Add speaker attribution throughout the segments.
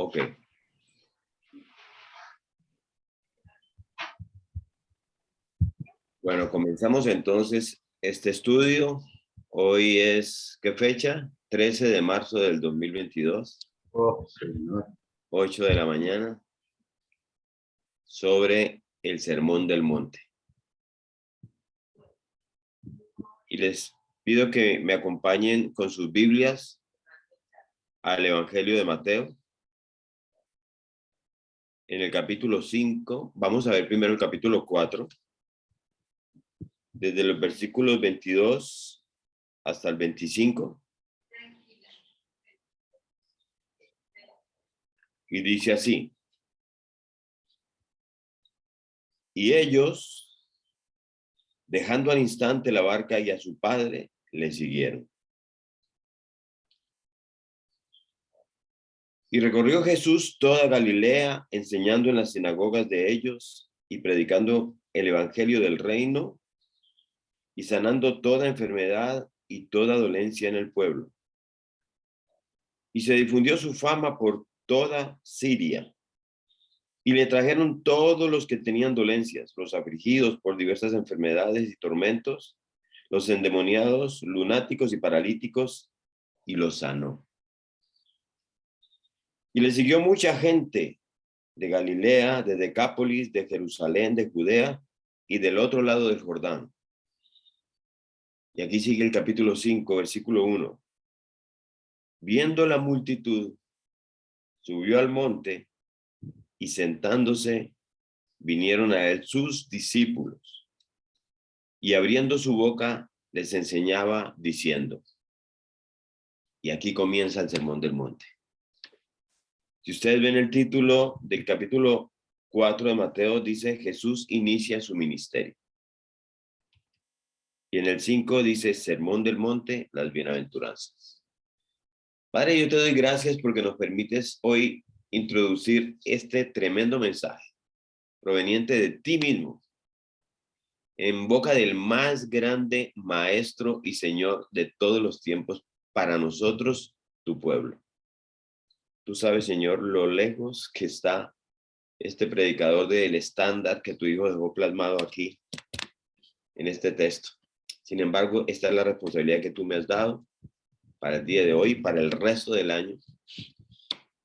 Speaker 1: Ok. Bueno, comenzamos entonces este estudio. Hoy es, ¿qué fecha? 13 de marzo del 2022.
Speaker 2: Oh, Señor.
Speaker 1: 8 de la mañana. Sobre el Sermón del Monte. Y les pido que me acompañen con sus Biblias al Evangelio de Mateo. En el capítulo 5, vamos a ver primero el capítulo 4, desde los versículos 22 hasta el 25. Y dice así: y ellos, dejando al instante la barca y a su padre, le siguieron. Y recorrió Jesús toda Galilea, enseñando en las sinagogas de ellos y predicando el evangelio del reino y sanando toda enfermedad y toda dolencia en el pueblo. Y se difundió su fama por toda Siria. Y le trajeron todos los que tenían dolencias, los afligidos por diversas enfermedades y tormentos, los endemoniados, lunáticos y paralíticos, y los sanó. Y le siguió mucha gente de Galilea, de Decápolis, de Jerusalén, de Judea y del otro lado del Jordán. Y aquí sigue el capítulo 5, versículo 1. Viendo la multitud, subió al monte y sentándose, vinieron a él sus discípulos. Y abriendo su boca, les enseñaba diciendo. Y aquí comienza el Sermón del Monte. Si ustedes ven el título del capítulo 4 de Mateo, dice Jesús inicia su ministerio. Y en el 5 dice Sermón del Monte, las bienaventuranzas. Padre, yo te doy gracias porque nos permites hoy introducir este tremendo mensaje proveniente de ti mismo, en boca del más grande Maestro y Señor de todos los tiempos para nosotros, tu pueblo. Tú sabes, Señor, lo lejos que está este predicador del estándar que tu Hijo dejó plasmado aquí en este texto. Sin embargo, esta es la responsabilidad que tú me has dado para el día de hoy, para el resto del año.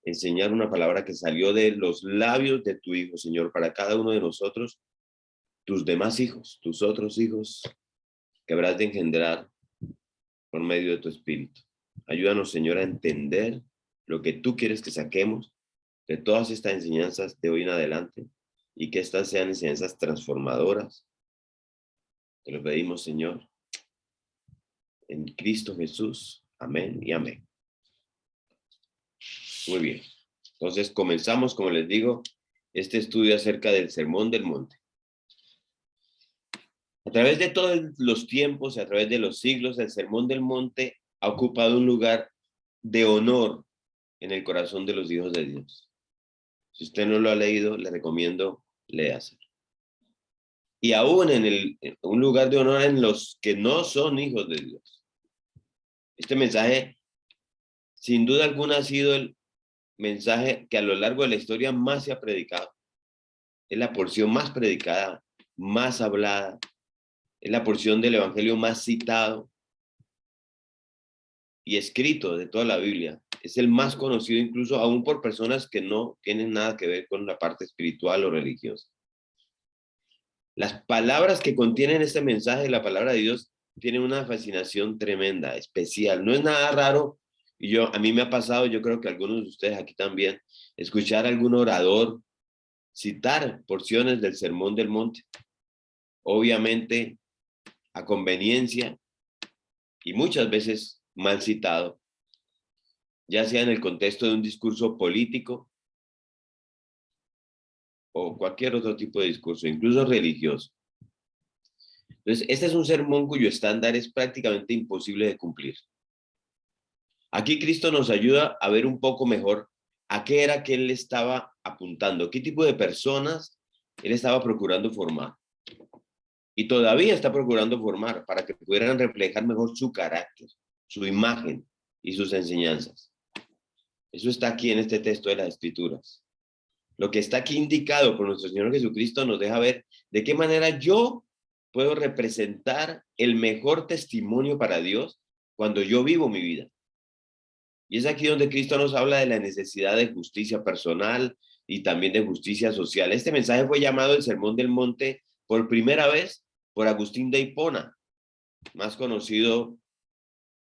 Speaker 1: Enseñar una palabra que salió de los labios de tu Hijo, Señor, para cada uno de nosotros, tus demás hijos, tus otros hijos, que habrás de engendrar por medio de tu Espíritu. Ayúdanos, Señor, a entender lo que tú quieres que saquemos de todas estas enseñanzas de hoy en adelante y que estas sean enseñanzas transformadoras. Te lo pedimos, Señor, en Cristo Jesús. Amén y amén. Muy bien. Entonces comenzamos, como les digo, este estudio acerca del Sermón del Monte. A través de todos los tiempos, a través de los siglos, el Sermón del Monte ha ocupado un lugar de honor en el corazón de los hijos de Dios. Si usted no lo ha leído, le recomiendo léaselo. Y aún en un lugar de honor en los que no son hijos de Dios. Este mensaje, sin duda alguna, ha sido el mensaje que a lo largo de la historia más se ha predicado. Es la porción más predicada, más hablada. Es la porción del evangelio más citado y escrito de toda la Biblia. Es el más conocido incluso aún por personas que no tienen nada que ver con la parte espiritual o religiosa. Las palabras que contienen este mensaje, la palabra de Dios, tienen una fascinación tremenda, especial. No es nada raro, y a mí me ha pasado, yo creo que algunos de ustedes aquí también, escuchar a algún orador citar porciones del Sermón del Monte. Obviamente, a conveniencia y muchas veces mal citado, ya sea en el contexto de un discurso político o cualquier otro tipo de discurso, incluso religioso. Entonces, este es un sermón cuyo estándar es prácticamente imposible de cumplir. Aquí Cristo nos ayuda a ver un poco mejor a qué era que él estaba apuntando, qué tipo de personas él estaba procurando formar. Y todavía está procurando formar para que pudieran reflejar mejor su carácter, su imagen y sus enseñanzas. Eso está aquí en este texto de las Escrituras. Lo que está aquí indicado por nuestro Señor Jesucristo nos deja ver de qué manera yo puedo representar el mejor testimonio para Dios cuando yo vivo mi vida. Y es aquí donde Cristo nos habla de la necesidad de justicia personal y también de justicia social. Este mensaje fue llamado el Sermón del Monte por primera vez por Agustín de Hipona, más conocido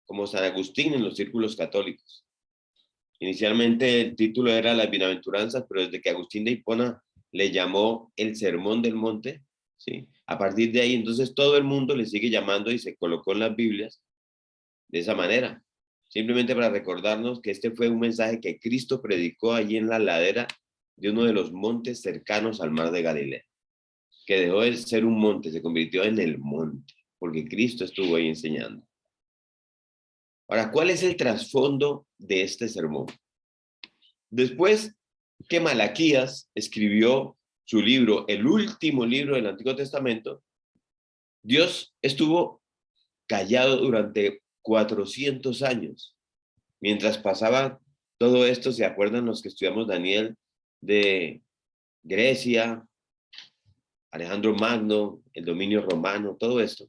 Speaker 1: como San Agustín en los círculos católicos. Inicialmente el título era Las Bienaventuranzas, pero desde que Agustín de Hipona le llamó el Sermón del Monte, ¿sí? A partir de ahí, entonces todo el mundo le sigue llamando y se colocó en las Biblias de esa manera. Simplemente para recordarnos que este fue un mensaje que Cristo predicó allí en la ladera de uno de los montes cercanos al mar de Galilea, que dejó de ser un monte, se convirtió en el monte, porque Cristo estuvo ahí enseñando. Ahora, ¿cuál es el trasfondo de este sermón? Después que Malaquías escribió su libro, el último libro del Antiguo Testamento, Dios estuvo callado durante 400 años. Mientras pasaba todo esto, ¿se acuerdan los que estudiamos Daniel de Grecia, Alejandro Magno, el dominio romano, todo esto?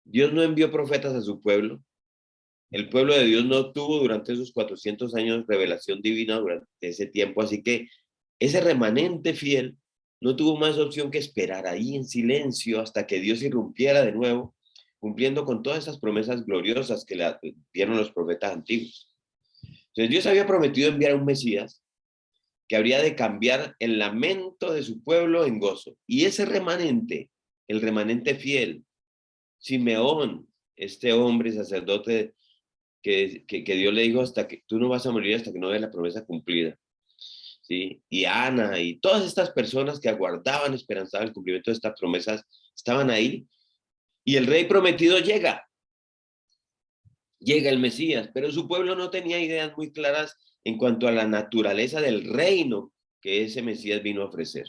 Speaker 1: Dios no envió profetas a su pueblo. El pueblo de Dios no tuvo durante esos 400 años revelación divina durante ese tiempo, así que ese remanente fiel no tuvo más opción que esperar ahí en silencio hasta que Dios irrumpiera de nuevo, cumpliendo con todas esas promesas gloriosas que le dieron los profetas antiguos. Entonces Dios había prometido enviar a un Mesías que habría de cambiar el lamento de su pueblo en gozo. Y ese remanente, el remanente fiel, Simeón, este hombre sacerdote que Dios le dijo hasta que tú no vas a morir hasta que no veas la promesa cumplida, ¿sí? Y Ana y todas estas personas que aguardaban, esperanzaban el cumplimiento de estas promesas, estaban ahí. Y el rey prometido llega el Mesías, pero su pueblo no tenía ideas muy claras en cuanto a la naturaleza del reino que ese Mesías vino a ofrecer.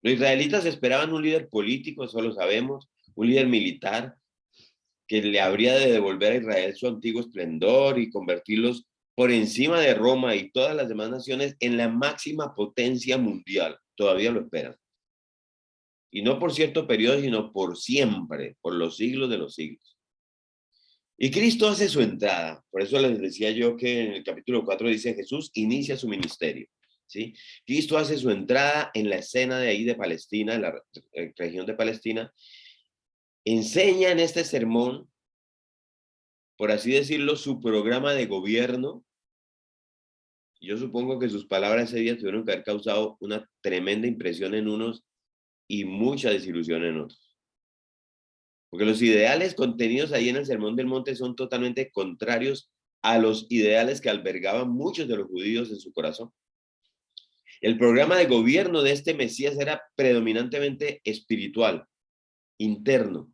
Speaker 1: Los israelitas esperaban un líder político, eso lo sabemos, un líder militar, que le habría de devolver a Israel su antiguo esplendor y convertirlos por encima de Roma y todas las demás naciones en la máxima potencia mundial. Todavía lo esperan. Y no por cierto periodo, sino por siempre, por los siglos de los siglos. Y Cristo hace su entrada. Por eso les decía yo que en el capítulo 4 dice Jesús inicia su ministerio. ¿Sí? Cristo hace su entrada en la escena de ahí de Palestina, en la región de Palestina. Enseña en este sermón, por así decirlo, su programa de gobierno. Yo supongo que sus palabras ese día tuvieron que haber causado una tremenda impresión en unos y mucha desilusión en otros. Porque los ideales contenidos ahí en el Sermón del Monte son totalmente contrarios a los ideales que albergaban muchos de los judíos en su corazón. El programa de gobierno de este Mesías era predominantemente espiritual, interno,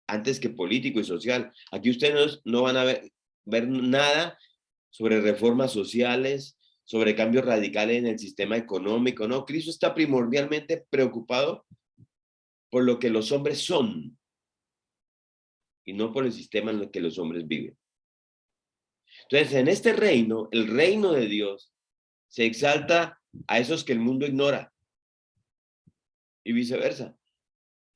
Speaker 1: antes que político y social. Aquí ustedes no van a ver nada sobre reformas sociales, sobre cambios radicales en el sistema económico, no. Cristo está primordialmente preocupado por lo que los hombres son y no por el sistema en el que los hombres viven. Entonces, en este reino, el reino de Dios, se exalta a esos que el mundo ignora y viceversa.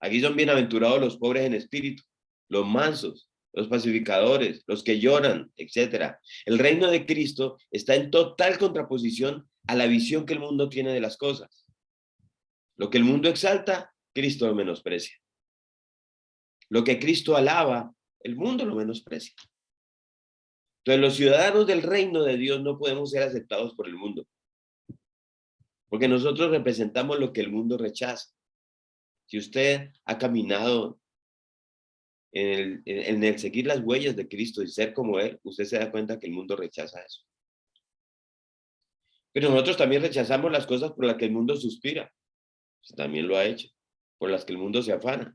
Speaker 1: Aquí son bienaventurados los pobres en espíritu, los mansos, los pacificadores, los que lloran, etc. El reino de Cristo está en total contraposición a la visión que el mundo tiene de las cosas. Lo que el mundo exalta, Cristo lo menosprecia. Lo que Cristo alaba, el mundo lo menosprecia. Entonces, los ciudadanos del reino de Dios no podemos ser aceptados por el mundo, porque nosotros representamos lo que el mundo rechaza. Si usted ha caminado en el seguir las huellas de Cristo y ser como Él, usted se da cuenta que el mundo rechaza eso. Pero nosotros también rechazamos las cosas por las que el mundo suspira. Pues también lo ha hecho, por las que el mundo se afana.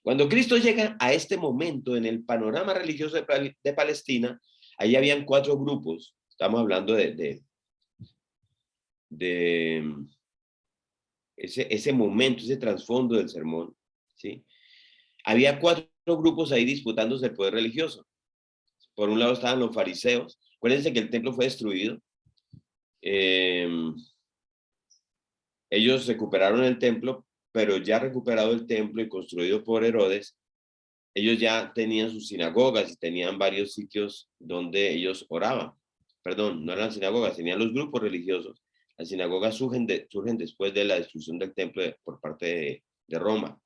Speaker 1: Cuando Cristo llega a este momento en el panorama religioso de Palestina, ahí habían 4 grupos. Estamos hablando de ese momento, ese trasfondo del sermón, ¿sí? Había 4 grupos ahí disputándose el poder religioso. Por un lado estaban los fariseos, Acuérdense que el templo fue destruido. Ellos recuperaron el templo, pero ya recuperado el templo y construido por Herodes, ellos ya tenían sus sinagogas y tenían varios sitios donde ellos oraban. Perdón, no eran sinagogas, tenían los grupos religiosos. Las sinagogas surgen después de la destrucción del templo por parte de Roma.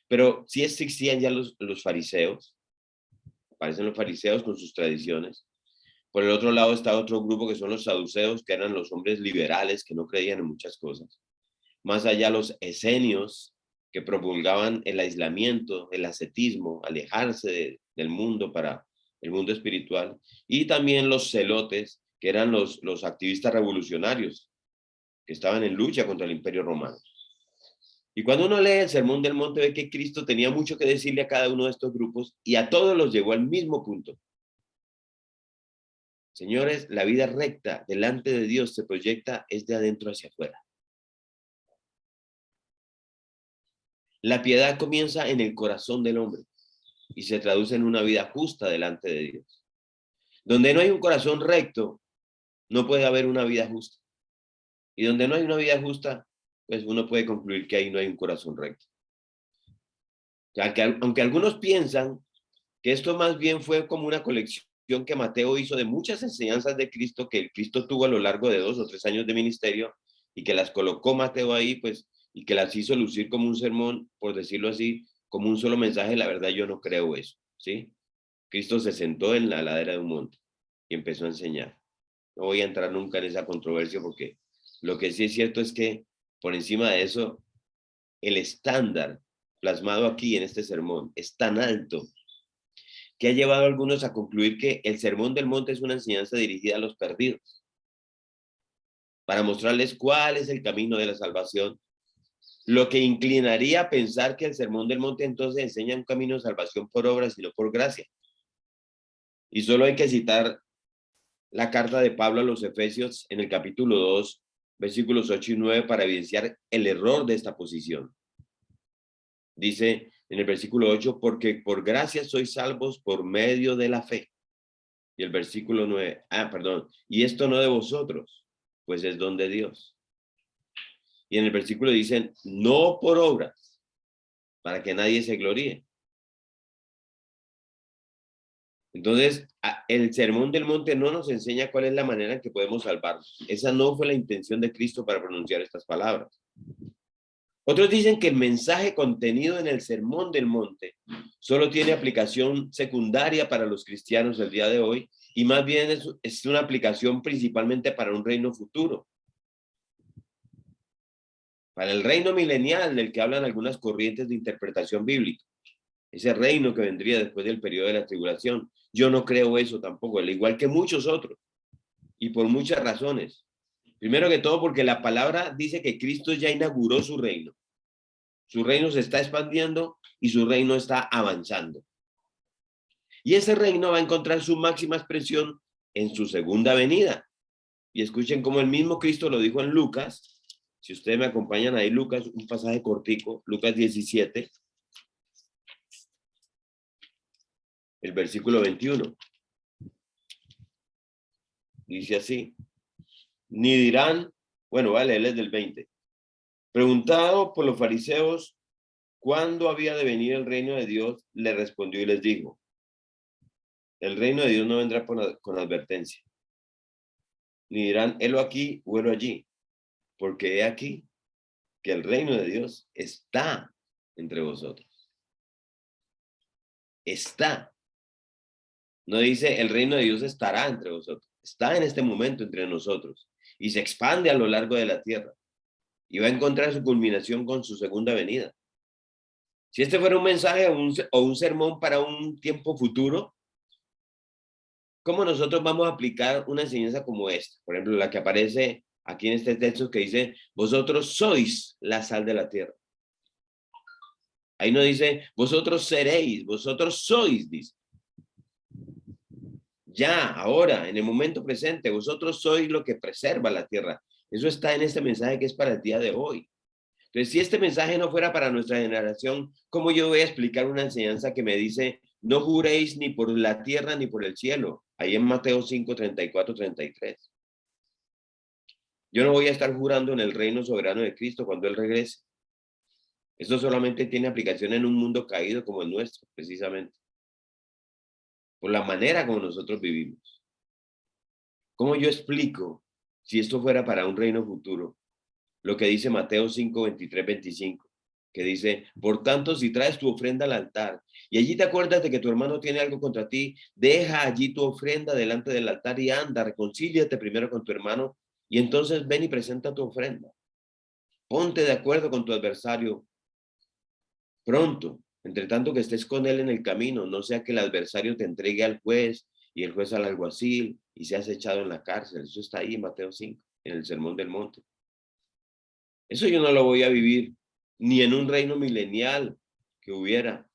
Speaker 1: Pero sí existían ya los fariseos, aparecen los fariseos con sus tradiciones. Por el otro lado está otro grupo que son los saduceos, que eran los hombres liberales que no creían en muchas cosas. Más allá los esenios, que promulgaban el aislamiento, el ascetismo, alejarse del mundo para el mundo espiritual. Y también los celotes, que eran los activistas revolucionarios, que estaban en lucha contra el Imperio Romano. Y cuando uno lee el Sermón del Monte, ve que Cristo tenía mucho que decirle a cada uno de estos grupos y a todos los llegó al mismo punto. Señores, la vida recta delante de Dios se proyecta es de adentro hacia afuera. La piedad comienza en el corazón del hombre y se traduce en una vida justa delante de Dios. Donde no hay un corazón recto, no puede haber una vida justa. Y donde no hay una vida justa, pues uno puede concluir que ahí no hay un corazón recto. Aunque algunos piensan que esto más bien fue como una colección que Mateo hizo de muchas enseñanzas de Cristo que el Cristo tuvo a lo largo de 2 o 3 años de ministerio y que las colocó Mateo ahí, pues, y que las hizo lucir como un sermón, por decirlo así, como un solo mensaje. La verdad, yo no creo eso, ¿sí? Cristo se sentó en la ladera de un monte y empezó a enseñar. No voy a entrar nunca en esa controversia porque lo que sí es cierto es que por encima de eso, el estándar plasmado aquí en este sermón es tan alto que ha llevado a algunos a concluir que el Sermón del Monte es una enseñanza dirigida a los perdidos, para mostrarles cuál es el camino de la salvación, lo que inclinaría a pensar que el Sermón del Monte entonces enseña un camino de salvación por obras y no por gracia. Y solo hay que citar la carta de Pablo a los Efesios en el capítulo 2, versículos 8 y 9 para evidenciar el error de esta posición. Dice en el versículo 8, porque por gracia sois salvos por medio de la fe. Y el versículo 9, y esto no de vosotros, pues es don de Dios. Y en el versículo dicen, no por obras, para que nadie se gloríe. Entonces, el Sermón del Monte no nos enseña cuál es la manera en que podemos salvarnos. Esa no fue la intención de Cristo para pronunciar estas palabras. Otros dicen que el mensaje contenido en el Sermón del Monte solo tiene aplicación secundaria para los cristianos del día de hoy y más bien es una aplicación principalmente para un reino futuro. Para el reino milenial del que hablan algunas corrientes de interpretación bíblica. Ese reino que vendría después del periodo de la tribulación. Yo no creo eso tampoco, al igual que muchos otros. Y por muchas razones. Primero que todo porque la palabra dice que Cristo ya inauguró su reino. Su reino se está expandiendo y su reino está avanzando. Y ese reino va a encontrar su máxima expresión en su segunda venida. Y escuchen cómo el mismo Cristo lo dijo en Lucas. Si ustedes me acompañan ahí, Lucas, un pasaje cortico, Lucas 17, el versículo 21. Dice así, ni dirán, bueno, vale, él es del 20. Preguntado por los fariseos cuándo había de venir el reino de Dios, le respondió y les dijo, el reino de Dios no vendrá con advertencia. Ni dirán, helo aquí o helo allí, porque he aquí que el reino de Dios está entre vosotros. Está. No dice, el reino de Dios estará entre vosotros. Está en este momento entre nosotros y se expande a lo largo de la tierra y va a encontrar su culminación con su segunda venida. Si este fuera un mensaje o un sermón para un tiempo futuro, ¿cómo nosotros vamos a aplicar una enseñanza como esta? Por ejemplo, la que aparece aquí en este texto que dice, vosotros sois la sal de la tierra. Ahí no dice, vosotros seréis, vosotros sois, dice. Ya, ahora, en el momento presente, vosotros sois lo que preserva la tierra. Eso está en este mensaje que es para el día de hoy. Entonces, si este mensaje no fuera para nuestra generación, ¿cómo yo voy a explicar una enseñanza que me dice, no juréis ni por la tierra ni por el cielo? ahí en Mateo 5, 34, 33. Yo no voy a estar jurando en el reino soberano de Cristo cuando Él regrese. Eso solamente tiene aplicación en un mundo caído como el nuestro, precisamente. Por la manera como nosotros vivimos. ¿Cómo yo explico, si esto fuera para un reino futuro, lo que dice Mateo 5, 23, 25? Que dice, por tanto, si traes tu ofrenda al altar y allí te acuerdas de que tu hermano tiene algo contra ti, deja allí tu ofrenda delante del altar y anda, reconcíliate primero con tu hermano y entonces ven y presenta tu ofrenda. Ponte de acuerdo con tu adversario pronto, entre tanto que estés con él en el camino, no sea que el adversario te entregue al juez y el juez al alguacil y seas echado en la cárcel. Eso está ahí en Mateo 5, en el Sermón del Monte. Eso yo no lo voy a vivir ni en un reino milenial que hubiera,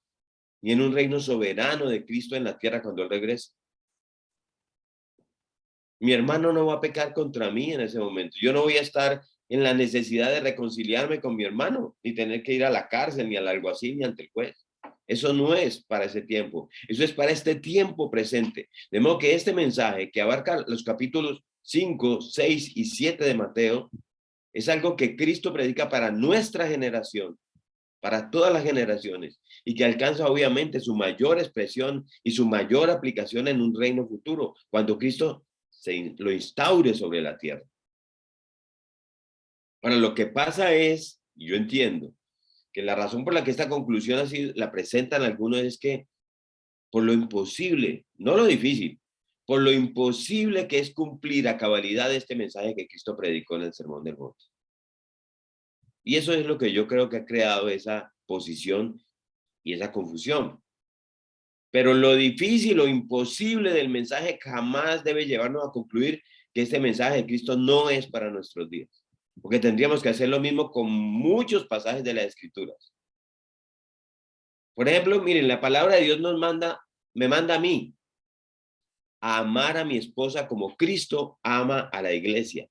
Speaker 1: ni en un reino soberano de Cristo en la tierra cuando Él regrese. Mi hermano no va a pecar contra mí en ese momento. Yo no voy a estar en la necesidad de reconciliarme con mi hermano, ni tener que ir a la cárcel, ni al alguacil, ni ante el juez. Eso no es para ese tiempo. Eso es para este tiempo presente. De modo que este mensaje que abarca los capítulos 5, 6 y 7 de Mateo es algo que Cristo predica para nuestra generación, para todas las generaciones, y que alcanza obviamente su mayor expresión y su mayor aplicación en un reino futuro, cuando Cristo lo instaure sobre la tierra. Ahora, lo que pasa es, y yo entiendo, que la razón por la que esta conclusión así la presentan algunos es que por lo imposible, no lo difícil, por lo imposible que es cumplir a cabalidad este mensaje que Cristo predicó en el Sermón del Monte. Y eso es lo que yo creo que ha creado esa posición y esa confusión. Pero lo difícil, lo imposible del mensaje jamás debe llevarnos a concluir que este mensaje de Cristo no es para nuestros días. Porque tendríamos que hacer lo mismo con muchos pasajes de las Escrituras. Por ejemplo, miren, la palabra de Dios me manda a mí a amar a mi esposa como Cristo ama a la iglesia.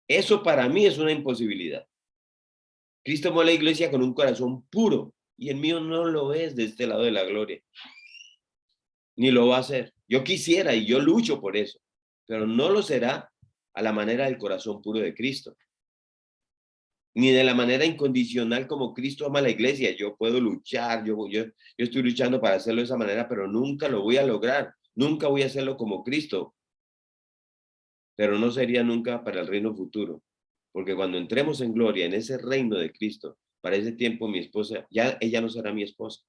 Speaker 1: Eso para mí es una imposibilidad. Cristo amó a la iglesia con un corazón puro y el mío no lo es de este lado de la gloria. Ni lo va a hacer. Yo quisiera y yo lucho por eso, pero no lo será a la manera del corazón puro de Cristo. Ni de la manera incondicional como Cristo ama a la iglesia. Yo puedo luchar, yo estoy luchando para hacerlo de esa manera, pero nunca lo voy a lograr. Nunca voy a hacerlo como Cristo. Pero no sería nunca para el reino futuro. Porque cuando entremos en gloria, en ese reino de Cristo, para ese tiempo mi esposa, ya ella no será mi esposa.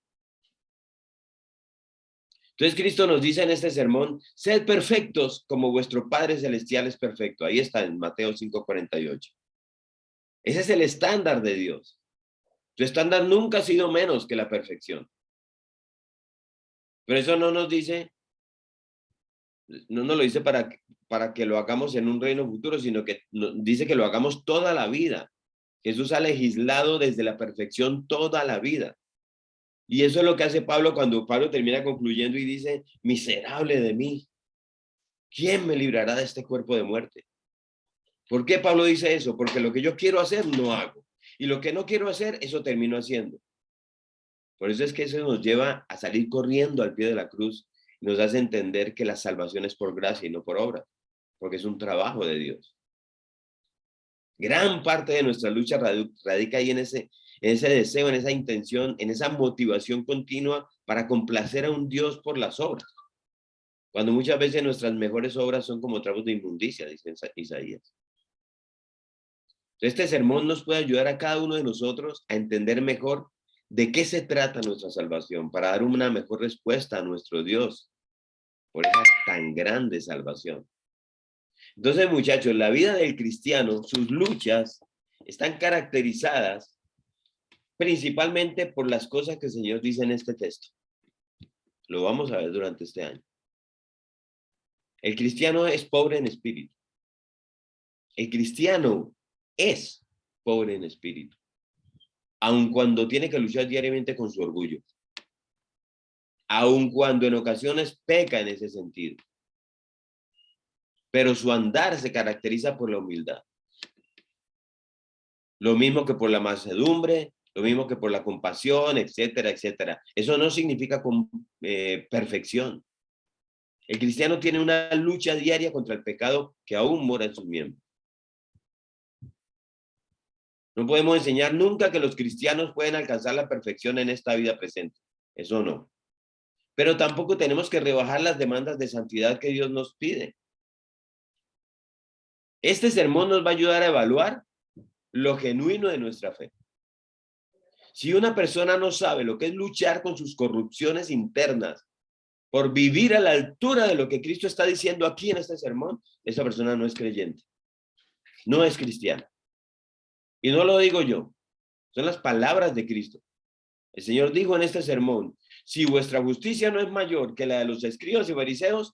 Speaker 1: Entonces Cristo nos dice en este sermón, sed perfectos como vuestro Padre Celestial es perfecto. Ahí está en Mateo 5:48. Ese es el estándar de Dios. Tu estándar nunca ha sido menos que la perfección. Pero eso no nos dice, no nos lo dice para que lo hagamos en un reino futuro, sino que dice que lo hagamos toda la vida. Jesús ha legislado desde la perfección toda la vida. Y eso es lo que hace Pablo cuando Pablo termina concluyendo y dice, miserable de mí, ¿quién me librará de este cuerpo de muerte? ¿Por qué Pablo dice eso? Porque lo que yo quiero hacer, no hago. Y lo que no quiero hacer, eso termino haciendo. Por eso es que eso nos lleva a salir corriendo al pie de la cruz. Nos hace entender que la salvación es por gracia y no por obra, porque es un trabajo de Dios. Gran parte de nuestra lucha radica ahí en ese deseo, en esa intención, en esa motivación continua para complacer a un Dios por las obras. Cuando muchas veces nuestras mejores obras son como trapos de inmundicia, dice Isaías. Este sermón nos puede ayudar a cada uno de nosotros a entender mejor de qué se trata nuestra salvación, para dar una mejor respuesta a nuestro Dios por esa tan grande salvación. Entonces, muchachos, la vida del cristiano, sus luchas están caracterizadas principalmente por las cosas que el Señor dice en este texto. Lo vamos a ver durante este año. El cristiano es pobre en espíritu. El cristiano es pobre en espíritu, aun cuando tiene que luchar diariamente con su orgullo, aun cuando en ocasiones peca en ese sentido. Pero su andar se caracteriza por la humildad. Lo mismo que por la mansedumbre, lo mismo que por la compasión, etcétera, etcétera. Eso no significa perfección. El cristiano tiene una lucha diaria contra el pecado que aún mora en sus miembros. No podemos enseñar nunca que los cristianos pueden alcanzar la perfección en esta vida presente. Eso no. Pero tampoco tenemos que rebajar las demandas de santidad que Dios nos pide. Este sermón nos va a ayudar a evaluar lo genuino de nuestra fe. Si una persona no sabe lo que es luchar con sus corrupciones internas por vivir a la altura de lo que Cristo está diciendo aquí en este sermón, esa persona no es creyente, no es cristiana. Y no lo digo yo, son las palabras de Cristo. El Señor dijo en este sermón, si vuestra justicia no es mayor que la de los escribas y fariseos,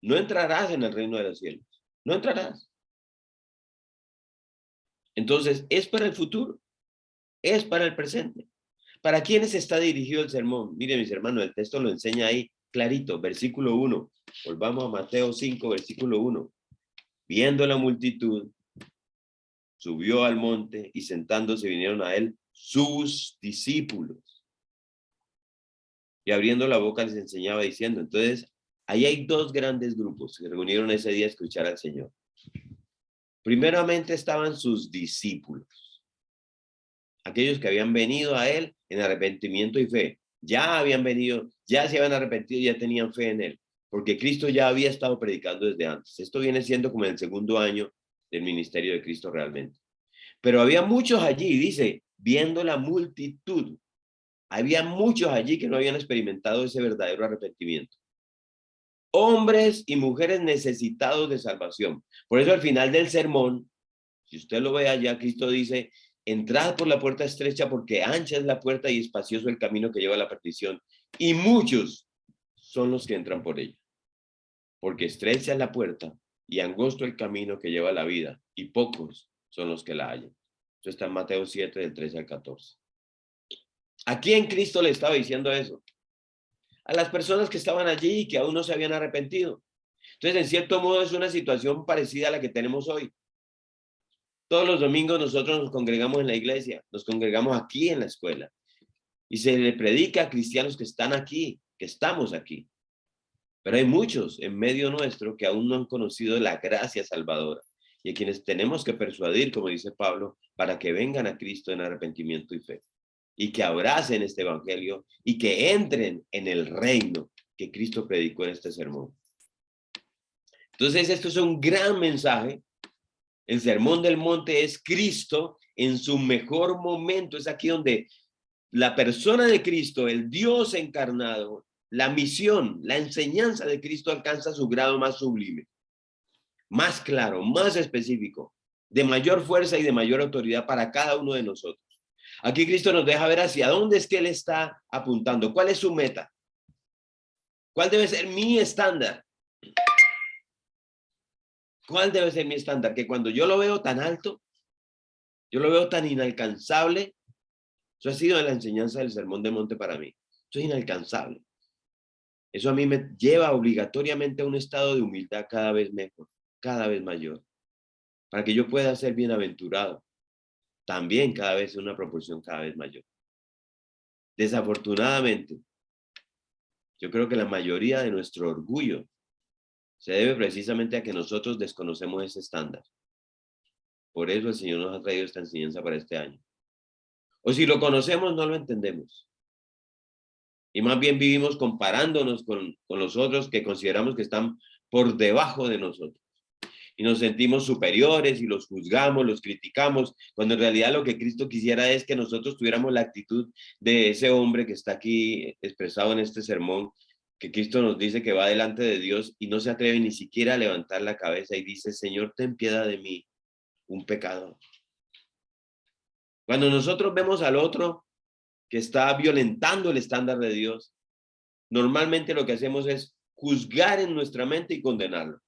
Speaker 1: no entrarás en el reino de los cielos. No entrarás. Entonces, es para el futuro, es para el presente. ¿Para quiénes está dirigido el sermón? Miren, mis hermanos, el texto lo enseña ahí clarito, versículo 1. Volvamos a Mateo 5, versículo 1. Viendo la multitud, subió al monte y sentándose vinieron a él sus discípulos. Y abriendo la boca les enseñaba diciendo, entonces, ahí hay dos grandes grupos que se reunieron ese día a escuchar al Señor. Primeramente estaban sus discípulos, aquellos que habían venido a él en arrepentimiento y fe. Ya habían venido, ya se habían arrepentido, ya tenían fe en él, porque Cristo ya había estado predicando desde antes. Esto viene siendo como en el segundo año del ministerio de Cristo realmente. Pero había muchos allí, dice, viendo la multitud. Había muchos allí que no habían experimentado ese verdadero arrepentimiento. Hombres y mujeres necesitados de salvación. Por eso al final del sermón, si usted lo ve allá, Cristo dice, entrad por la puerta estrecha porque ancha es la puerta y espacioso el camino que lleva a la perdición. Y muchos son los que entran por ella. Porque estrecha es la puerta y angosto el camino que lleva a la vida y pocos son los que la hallan. Eso está en Mateo 7, del 13 al 14. ¿A quién Cristo le estaba diciendo eso? A las personas que estaban allí y que aún no se habían arrepentido. Entonces, en cierto modo, es una situación parecida a la que tenemos hoy. Todos los domingos nosotros nos congregamos en la iglesia, nos congregamos aquí en la escuela y se le predica a cristianos que están aquí, que estamos aquí. Pero hay muchos en medio nuestro que aún no han conocido la gracia salvadora y a quienes tenemos que persuadir, como dice Pablo, para que vengan a Cristo en arrepentimiento y fe y que abracen este evangelio y que entren en el reino que Cristo predicó en este sermón. Entonces, esto es un gran mensaje. El sermón del monte es Cristo en su mejor momento. Es aquí donde la persona de Cristo, el Dios encarnado, la misión, la enseñanza de Cristo alcanza su grado más sublime, más claro, más específico, de mayor fuerza y de mayor autoridad para cada uno de nosotros. Aquí Cristo nos deja ver hacia dónde es que Él está apuntando, cuál es su meta, cuál debe ser mi estándar. ¿Cuál debe ser mi estándar? Que cuando yo lo veo tan alto, yo lo veo tan inalcanzable. Eso ha sido la enseñanza del Sermón del Monte para mí. Eso es inalcanzable. Eso a mí me lleva obligatoriamente a un estado de humildad cada vez mejor, cada vez mayor, para que yo pueda ser bienaventurado, también cada vez en una proporción cada vez mayor. Desafortunadamente, yo creo que la mayoría de nuestro orgullo se debe precisamente a que nosotros desconocemos ese estándar. Por eso el Señor nos ha traído esta enseñanza para este año. O si lo conocemos, no lo entendemos. Y más bien vivimos comparándonos con los otros que consideramos que están por debajo de nosotros. Y nos sentimos superiores y los juzgamos, los criticamos, cuando en realidad lo que Cristo quisiera es que nosotros tuviéramos la actitud de ese hombre que está aquí expresado en este sermón, que Cristo nos dice que va delante de Dios y no se atreve ni siquiera a levantar la cabeza y dice, Señor, ten piedad de mí, un pecador. Cuando nosotros vemos al otro que está violentando el estándar de Dios, normalmente lo que hacemos es juzgar en nuestra mente y condenarlo.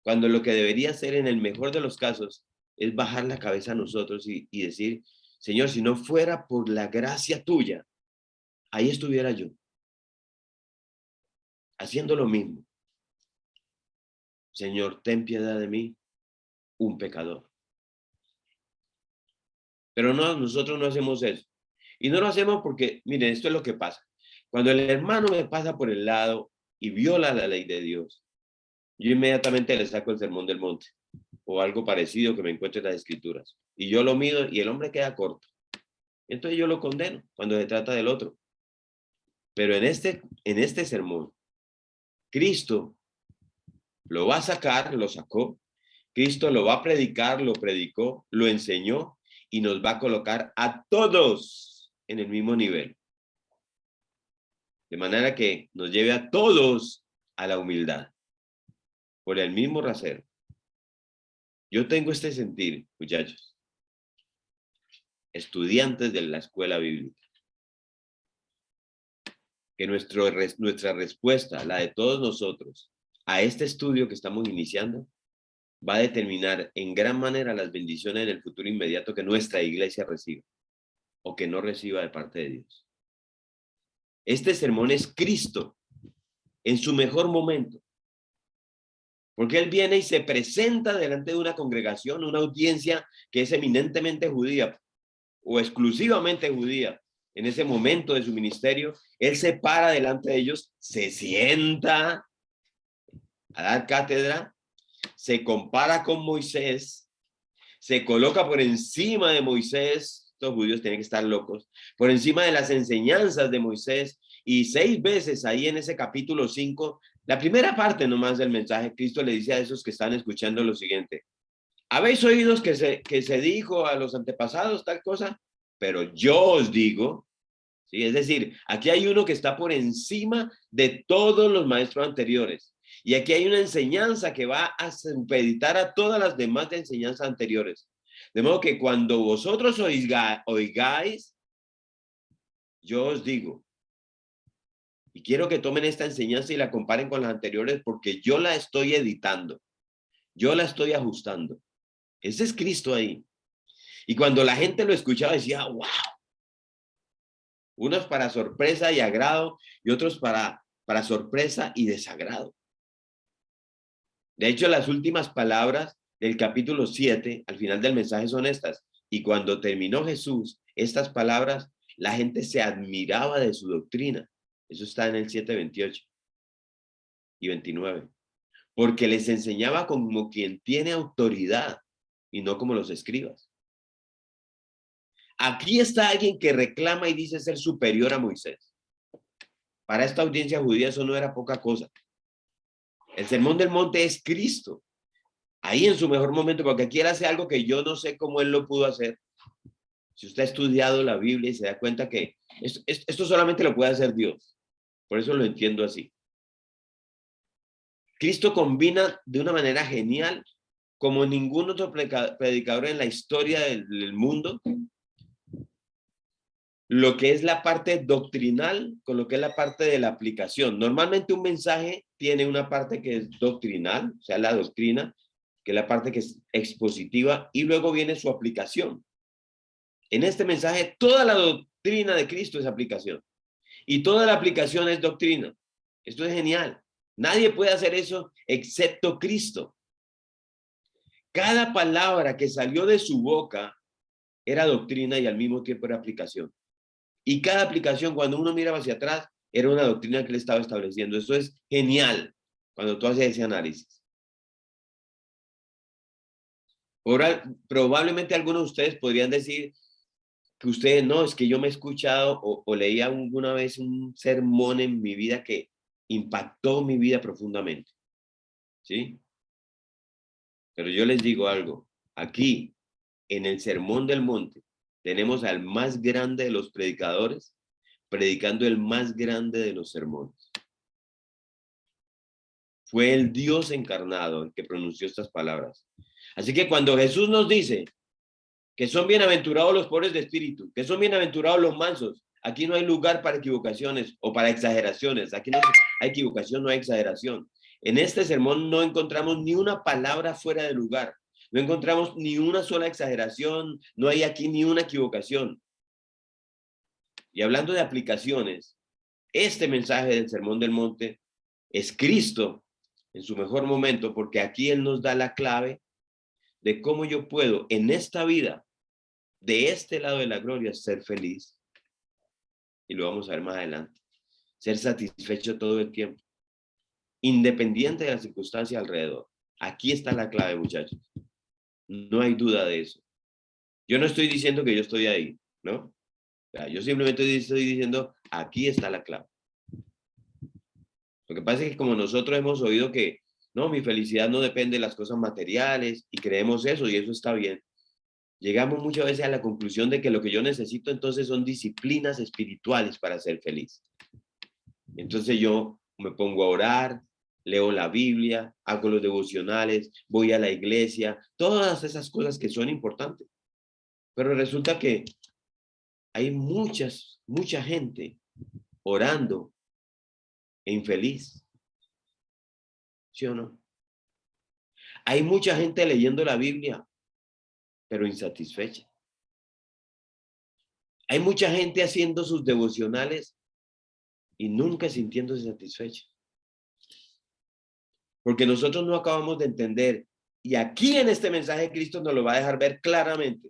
Speaker 1: Cuando lo que debería ser en el mejor de los casos es bajar la cabeza a nosotros y decir, Señor, si no fuera por la gracia tuya, ahí estuviera yo, haciendo lo mismo. Señor, ten piedad de mí, un pecador. Pero no, nosotros no hacemos eso. Y no lo hacemos porque, miren, esto es lo que pasa. Cuando el hermano me pasa por el lado y viola la ley de Dios, yo inmediatamente le saco el Sermón del Monte o algo parecido que me encuentre en las Escrituras. Y yo lo mido y el hombre queda corto. Entonces yo lo condeno cuando se trata del otro. Pero en este sermón, Cristo lo va a sacar, lo sacó. Cristo lo va a predicar, lo predicó, lo enseñó y nos va a colocar a todos en el mismo nivel. De manera que nos lleve a todos a la humildad, por el mismo rasero. Yo tengo este sentir, muchachos, estudiantes de la escuela bíblica, que nuestra respuesta, la de todos nosotros, a este estudio que estamos iniciando, va a determinar en gran manera las bendiciones en el futuro inmediato que nuestra iglesia reciba o que no reciba de parte de Dios. Este sermón es Cristo en su mejor momento, porque Él viene y se presenta delante de una congregación, una audiencia que es eminentemente judía o exclusivamente judía. En ese momento de su ministerio, Él se para delante de ellos, se sienta a dar cátedra, se compara con Moisés, se coloca por encima de Moisés. Estos judíos tienen que estar locos, por encima de las enseñanzas de Moisés. Y 6 veces ahí en ese capítulo 5, la primera parte nomás del mensaje, Cristo le dice a esos que están escuchando lo siguiente: habéis oído que se dijo a los antepasados tal cosa, pero yo os digo, ¿sí? Es decir, aquí hay uno que está por encima de todos los maestros anteriores. Y aquí hay una enseñanza que va a supeditar a todas las demás de enseñanzas anteriores. De modo que cuando vosotros oigáis, yo os digo. Y quiero que tomen esta enseñanza y la comparen con las anteriores porque yo la estoy editando. Yo la estoy ajustando. Ese es Cristo ahí. Y cuando la gente lo escuchaba decía, wow. Unos para sorpresa y agrado y otros para sorpresa y desagrado. De hecho, las últimas palabras del capítulo 7, al final del mensaje, son estas. Y cuando terminó Jesús estas palabras, la gente se admiraba de su doctrina. Eso está en el 7, 28 y 29. Porque les enseñaba como quien tiene autoridad y no como los escribas. Aquí está alguien que reclama y dice ser superior a Moisés. Para esta audiencia judía eso no era poca cosa. El Sermón del Monte es Cristo, ahí en su mejor momento, porque aquí él hace algo que yo no sé cómo él lo pudo hacer. Si usted ha estudiado la Biblia y se da cuenta que esto solamente lo puede hacer Dios. Por eso lo entiendo así. Cristo combina de una manera genial, como ningún otro predicador en la historia del mundo, lo que es la parte doctrinal con lo que es la parte de la aplicación. Normalmente un mensaje tiene una parte que es doctrinal, o sea, la doctrina, que es la parte que es expositiva, y luego viene su aplicación. En este mensaje, toda la doctrina de Cristo es aplicación, y toda la aplicación es doctrina. Esto es genial. Nadie puede hacer eso excepto Cristo. Cada palabra que salió de su boca era doctrina y al mismo tiempo era aplicación. Y cada aplicación, cuando uno miraba hacia atrás, era una doctrina que él estaba estableciendo. Eso es genial cuando tú haces ese análisis. Probablemente algunos de ustedes podrían decir que ustedes no, es que yo me he escuchado o leí alguna vez un sermón en mi vida que impactó mi vida profundamente. ¿Sí? Pero yo les digo algo. Aquí, en el Sermón del Monte, tenemos al más grande de los predicadores predicando el más grande de los sermones. Fue el Dios encarnado el que pronunció estas palabras. Así que cuando Jesús nos dice que son bienaventurados los pobres de espíritu, que son bienaventurados los mansos, aquí no hay lugar para equivocaciones o para exageraciones. Aquí no hay equivocación, no hay exageración. En este sermón no encontramos ni una palabra fuera de lugar. No encontramos ni una sola exageración. No hay aquí ni una equivocación. Y hablando de aplicaciones, este mensaje del Sermón del Monte es Cristo en su mejor momento, porque aquí Él nos da la clave de cómo yo puedo en esta vida, de este lado de la gloria, ser feliz. Y lo vamos a ver más adelante. Ser satisfecho todo el tiempo. independiente de la circunstancia alrededor. Aquí está la clave, muchachos. No hay duda de eso. Yo no estoy diciendo que yo estoy ahí, ¿no? O sea, yo simplemente estoy diciendo, aquí está la clave. Lo que pasa es que como nosotros hemos oído que, no, mi felicidad no depende de las cosas materiales y creemos eso y eso está bien, llegamos muchas veces a la conclusión de que lo que yo necesito entonces son disciplinas espirituales para ser feliz. Entonces yo me pongo a orar, leo la Biblia, hago los devocionales, voy a la iglesia, todas esas cosas que son importantes. Pero resulta que hay mucha gente orando e infeliz. ¿Sí o no? Hay mucha gente leyendo la Biblia, pero insatisfecha. Hay mucha gente haciendo sus devocionales y nunca sintiéndose satisfecha. Porque nosotros no acabamos de entender, y aquí en este mensaje Cristo nos lo va a dejar ver claramente,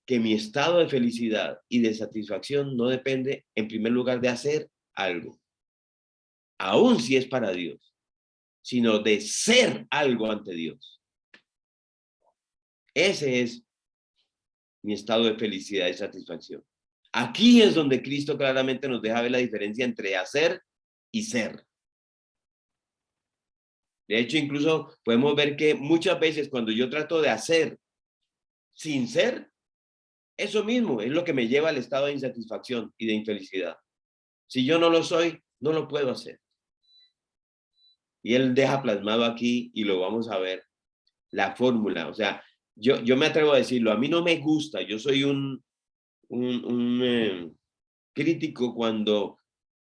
Speaker 1: que mi estado de felicidad y de satisfacción no depende, en primer lugar, de hacer algo, aun si es para Dios, sino de ser algo ante Dios. Ese es mi estado de felicidad y satisfacción. Aquí es donde Cristo claramente nos deja ver la diferencia entre hacer y ser. De hecho, incluso podemos ver que muchas veces cuando yo trato de hacer sin ser, eso mismo es lo que me lleva al estado de insatisfacción y de infelicidad. Si yo no lo soy, no lo puedo hacer. Y él deja plasmado aquí, y lo vamos a ver, la fórmula. O sea, yo me atrevo a decirlo, a mí no me gusta, yo soy un crítico cuando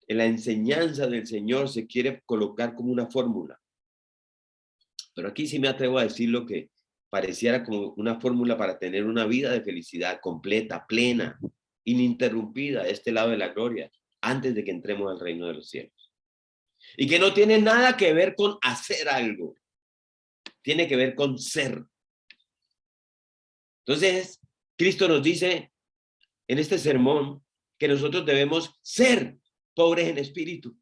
Speaker 1: en la enseñanza del Señor se quiere colocar como una fórmula. Pero aquí sí me atrevo a decir lo que pareciera como una fórmula para tener una vida de felicidad completa, plena, ininterrumpida, de este lado de la gloria, antes de que entremos al reino de los cielos. Y que no tiene nada que ver con hacer algo, tiene que ver con ser. Entonces, Cristo nos dice en este sermón que nosotros debemos ser pobres en espíritu.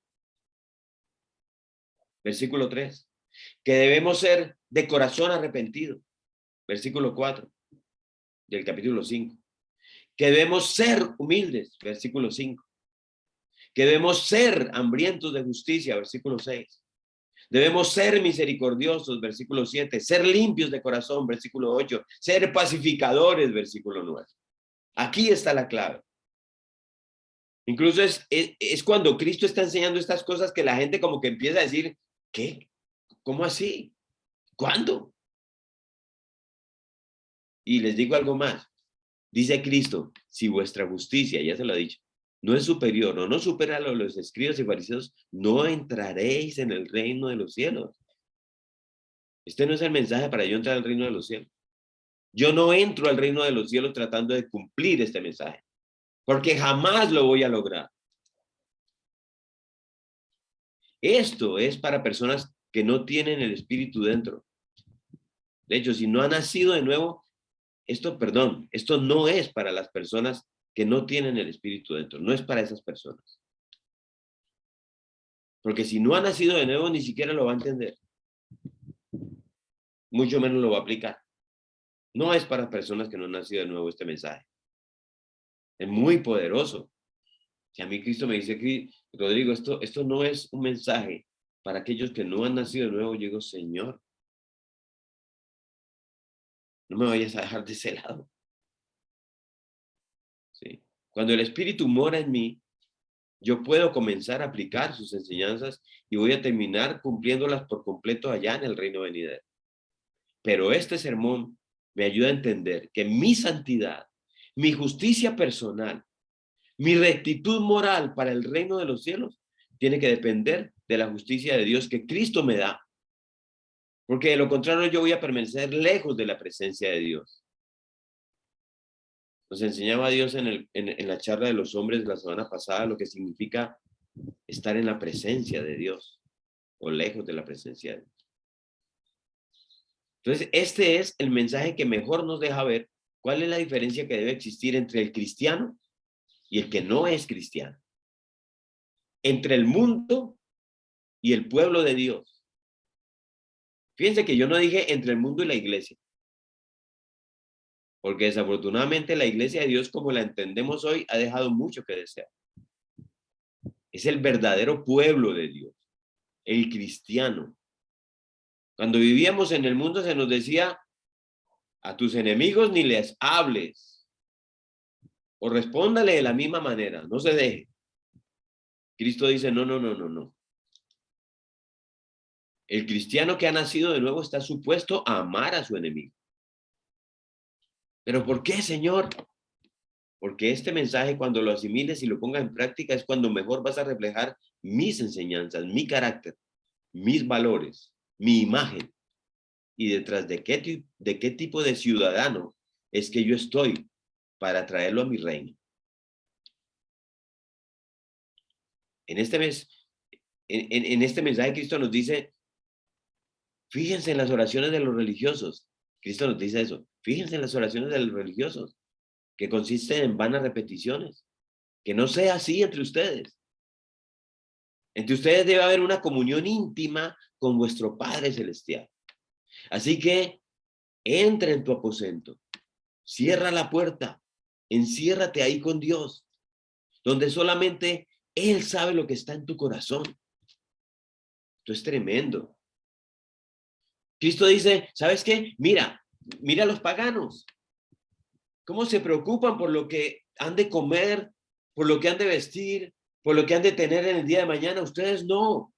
Speaker 1: Versículo 3. Que debemos ser de corazón arrepentido. Versículo 4 del capítulo 5. Que debemos ser humildes. Versículo 5. Que debemos ser hambrientos de justicia. Versículo 6. Debemos ser misericordiosos, versículo 7, ser limpios de corazón, versículo 8, ser pacificadores, versículo 9. Aquí está la clave. Incluso es cuando Cristo está enseñando estas cosas que la gente como que empieza a decir, ¿qué? ¿Cómo así? ¿Cuándo? Y les digo algo más. Dice Cristo, si vuestra justicia, ya se lo ha dicho, no es superior o no supera a los escribas y fariseos, no entraréis en el reino de los cielos. Este no es el mensaje para yo entrar al reino de los cielos. Yo no entro al reino de los cielos tratando de cumplir este mensaje, porque jamás lo voy a lograr. Esto es para personas que no tienen el Espíritu dentro. De hecho, si no ha nacido de nuevo, esto no es para las personas que no tienen el Espíritu dentro, no es para esas personas. Porque si no ha nacido de nuevo, ni siquiera lo va a entender. Mucho menos lo va a aplicar. No es para personas que no han nacido de nuevo este mensaje. Es muy poderoso. Si a mí Cristo me dice, Rodrigo, esto no es un mensaje para aquellos que no han nacido de nuevo, yo digo, Señor, no me vayas a dejar de ese lado. ¿Sí? Cuando el Espíritu mora en mí, yo puedo comenzar a aplicar sus enseñanzas y voy a terminar cumpliéndolas por completo allá en el reino venidero. Pero este sermón me ayuda a entender que mi santidad, mi justicia personal, mi rectitud moral para el reino de los cielos tiene que depender de la justicia de Dios que Cristo me da. Porque de lo contrario yo voy a permanecer lejos de la presencia de Dios. Nos enseñaba Dios en la charla de los hombres la semana pasada lo que significa estar en la presencia de Dios o lejos de la presencia de Dios. Entonces, este es el mensaje que mejor nos deja ver cuál es la diferencia que debe existir entre el cristiano y el que no es cristiano. Entre el mundo y el pueblo de Dios. Fíjense que yo no dije entre el mundo y la iglesia, porque desafortunadamente la iglesia de Dios como la entendemos hoy ha dejado mucho que desear. Es el verdadero pueblo de Dios, el cristiano. Cuando vivíamos en el mundo se nos decía, a tus enemigos ni les hables, o respóndale de la misma manera, no se deje. Cristo dice, no, no, no, no, no. El cristiano que ha nacido de nuevo está supuesto a amar a su enemigo. ¿Pero por qué, Señor? Porque este mensaje, cuando lo asimiles y lo pongas en práctica, es cuando mejor vas a reflejar mis enseñanzas, mi carácter, mis valores, mi imagen. Y detrás de qué tipo de ciudadano es que yo estoy para traerlo a mi reino. En este mensaje Cristo nos dice, fíjense en las oraciones de los religiosos. Cristo nos dice eso. Fíjense en las oraciones de los religiosos, que consisten en vanas repeticiones. Que no sea así entre ustedes. Entre ustedes debe haber una comunión íntima con vuestro Padre Celestial. Así que entra en tu aposento, cierra la puerta, enciérrate ahí con Dios, donde solamente Él sabe lo que está en tu corazón. Esto es tremendo. Cristo dice, ¿sabes qué? Mira a los paganos. ¿Cómo se preocupan por lo que han de comer, por lo que han de vestir, por lo que han de tener en el día de mañana? Ustedes no.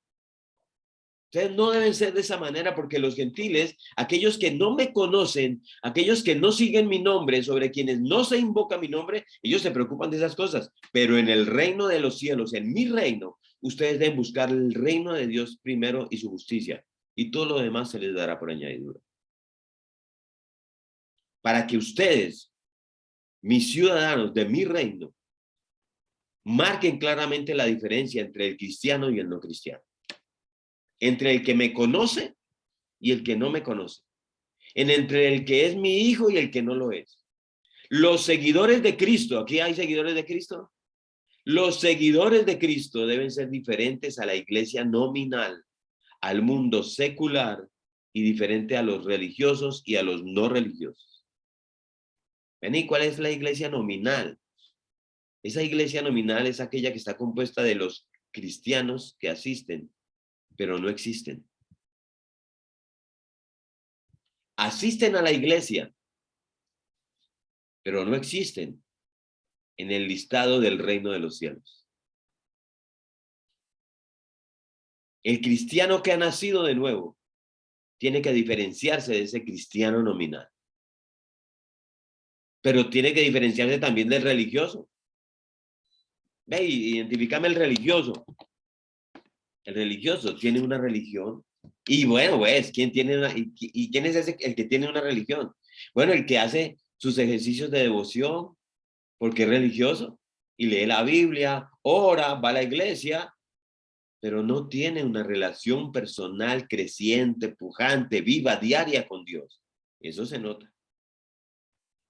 Speaker 1: Ustedes no deben ser de esa manera, porque los gentiles, aquellos que no me conocen, aquellos que no siguen mi nombre, sobre quienes no se invoca mi nombre, ellos se preocupan de esas cosas. Pero en el reino de los cielos, en mi reino, ustedes deben buscar el reino de Dios primero y su justicia, y todo lo demás se les dará por añadidura. Para que ustedes, mis ciudadanos de mi reino, marquen claramente la diferencia entre el cristiano y el no cristiano. Entre el que me conoce y el que no me conoce. Entre el que es mi hijo y el que no lo es. Los seguidores de Cristo, ¿aquí hay seguidores de Cristo? Los seguidores de Cristo deben ser diferentes a la iglesia nominal, al mundo secular y diferente a los religiosos y a los no religiosos. ¿Ven? ¿Y cuál es la iglesia nominal? Esa iglesia nominal es aquella que está compuesta de los cristianos que asisten, pero no existen. Asisten a la iglesia, pero no existen en el listado del reino de los cielos. El cristiano que ha nacido de nuevo tiene que diferenciarse de ese cristiano nominal. Pero tiene que diferenciarse también del religioso. Ve, identifícame el religioso. El religioso tiene una religión. Y bueno, pues, ¿quién tiene una, y quién es ese el que tiene una religión? Bueno, el que hace sus ejercicios de devoción, porque es religioso, y lee la Biblia, ora, va a la iglesia, pero no tiene una relación personal creciente, pujante, viva, diaria con Dios. Eso se nota.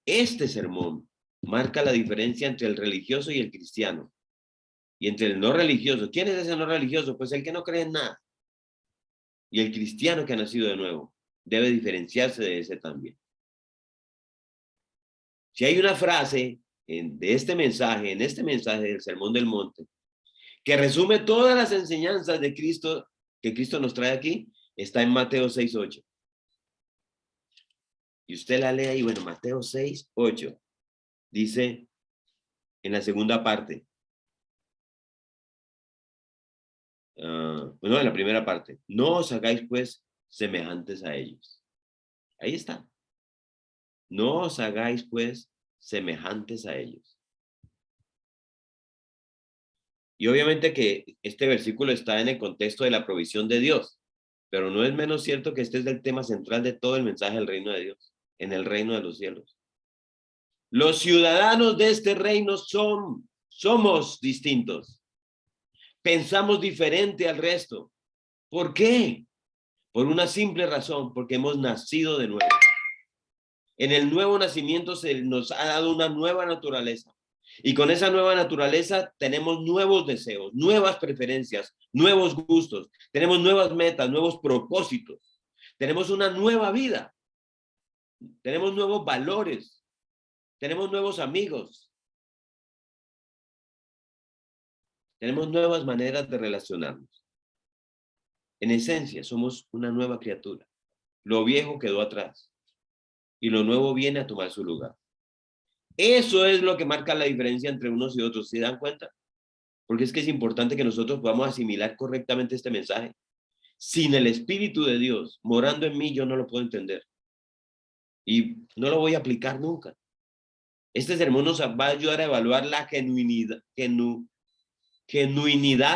Speaker 1: Este sermón marca la diferencia entre el religioso y el cristiano, y entre el no religioso. ¿Quién es ese no religioso? Pues el que no cree en nada. Y el cristiano que ha nacido de nuevo debe diferenciarse de ese también. Si hay una frase de este mensaje, en este mensaje del Sermón del Monte, que resume todas las enseñanzas de Cristo, que Cristo nos trae aquí, está en Mateo 6:8. Y usted la lee ahí, bueno, Mateo 6:8. Dice en la segunda parte. Bueno, en la primera parte. No os hagáis pues semejantes a ellos. Ahí está. No os hagáis pues semejantes a ellos. Y obviamente que este versículo está en el contexto de la provisión de Dios, pero no es menos cierto que este es el tema central de todo el mensaje del reino de Dios, en el reino de los cielos. Los ciudadanos de este reino somos distintos. Pensamos diferente al resto. ¿Por qué? Por una simple razón, porque hemos nacido de nuevo. En el nuevo nacimiento se nos ha dado una nueva naturaleza. Y con esa nueva naturaleza tenemos nuevos deseos, nuevas preferencias, nuevos gustos, tenemos nuevas metas, nuevos propósitos, tenemos una nueva vida, tenemos nuevos valores, tenemos nuevos amigos, tenemos nuevas maneras de relacionarnos. En esencia, somos una nueva criatura. Lo viejo quedó atrás y lo nuevo viene a tomar su lugar. Eso es lo que marca la diferencia entre unos y otros. ¿Se dan cuenta? Porque es que es importante que nosotros podamos asimilar correctamente este mensaje. Sin el Espíritu de Dios morando en mí, yo no lo puedo entender. Y no lo voy a aplicar nunca. Este sermón nos va a ayudar a evaluar la genuinidad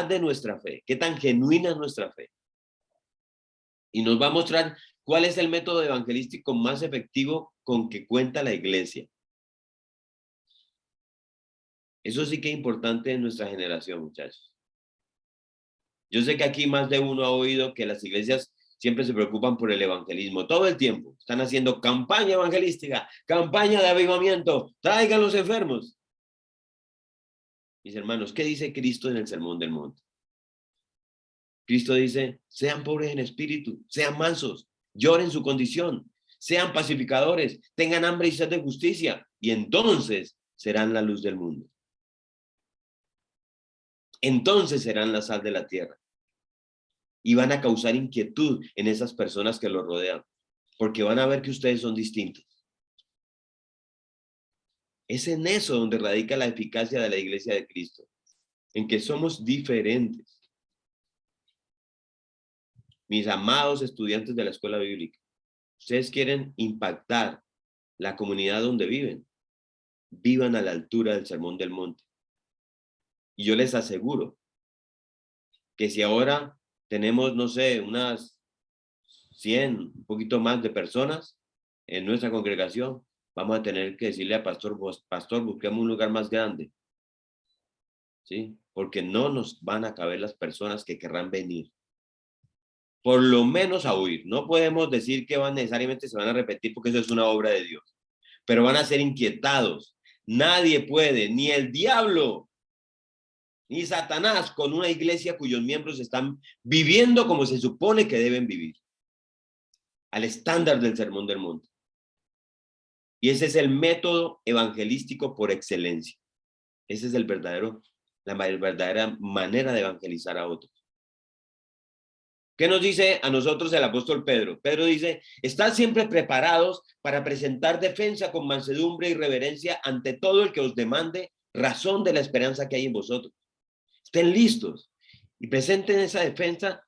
Speaker 1: de nuestra fe. ¿Qué tan genuina es nuestra fe? Y nos va a mostrar cuál es el método evangelístico más efectivo con que cuenta la iglesia. Eso sí que es importante en nuestra generación, muchachos. Yo sé que aquí más de uno ha oído que las iglesias siempre se preocupan por el evangelismo. Todo el tiempo están haciendo campaña evangelística, campaña de avivamiento, traigan los enfermos. Mis hermanos, ¿qué dice Cristo en el Sermón del Monte? Cristo dice, sean pobres en espíritu, sean mansos, lloren su condición, sean pacificadores, tengan hambre y sed de justicia, y entonces serán la luz del mundo. Entonces serán la sal de la tierra. Y van a causar inquietud en esas personas que los rodean, porque van a ver que ustedes son distintos. Es en eso donde radica la eficacia de la iglesia de Cristo, en que somos diferentes. Mis amados estudiantes de la escuela bíblica, ustedes quieren impactar la comunidad donde viven, vivan a la altura del Sermón del Monte. Y yo les aseguro que si ahora tenemos, no sé, unas 100, un poquito más de personas en nuestra congregación, vamos a tener que decirle al pastor, pastor, busquemos un lugar más grande, ¿sí? Porque no nos van a caber las personas que querrán venir. Por lo menos a oír. No podemos decir que necesariamente se van a repetir porque eso es una obra de Dios, pero van a ser inquietados. Nadie puede, ni el diablo, ni Satanás, con una iglesia cuyos miembros están viviendo como se supone que deben vivir, al estándar del Sermón del Monte. Y ese es el método evangelístico por excelencia. Ese es la verdadera manera de evangelizar a otros. ¿Qué nos dice a nosotros el apóstol Pedro? Pedro dice, estad siempre preparados para presentar defensa con mansedumbre y reverencia ante todo el que os demande razón de la esperanza que hay en vosotros. Estén listos y presenten esa defensa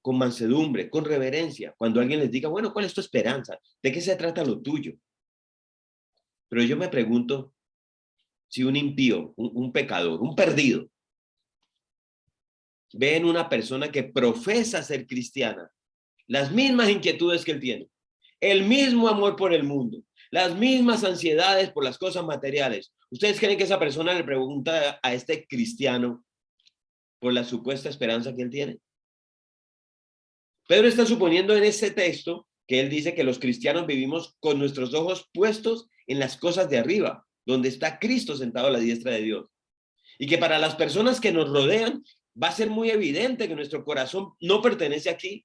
Speaker 1: con mansedumbre, con reverencia. Cuando alguien les diga, bueno, ¿cuál es tu esperanza? ¿De qué se trata lo tuyo? Pero yo me pregunto si un impío, un pecador, un perdido, ve en una persona que profesa ser cristiana las mismas inquietudes que él tiene, el mismo amor por el mundo, las mismas ansiedades por las cosas materiales. ¿Ustedes creen que esa persona le pregunta a este cristiano por la supuesta esperanza que él tiene? Pedro está suponiendo en ese texto que él dice que los cristianos vivimos con nuestros ojos puestos en las cosas de arriba, donde está Cristo sentado a la diestra de Dios. Y que para las personas que nos rodean va a ser muy evidente que nuestro corazón no pertenece aquí,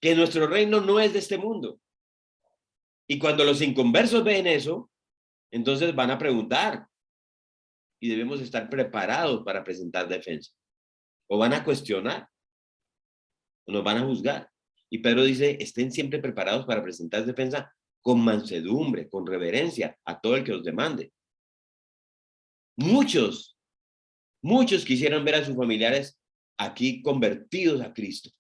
Speaker 1: que nuestro reino no es de este mundo. Y cuando los inconversos ven eso, entonces van a preguntar y debemos estar preparados para presentar defensa. O van a cuestionar, o nos van a juzgar. Y Pedro dice, estén siempre preparados para presentar defensa con mansedumbre, con reverencia a todo el que os demande. Muchos quisieran ver a sus familiares aquí convertidos a Cristo.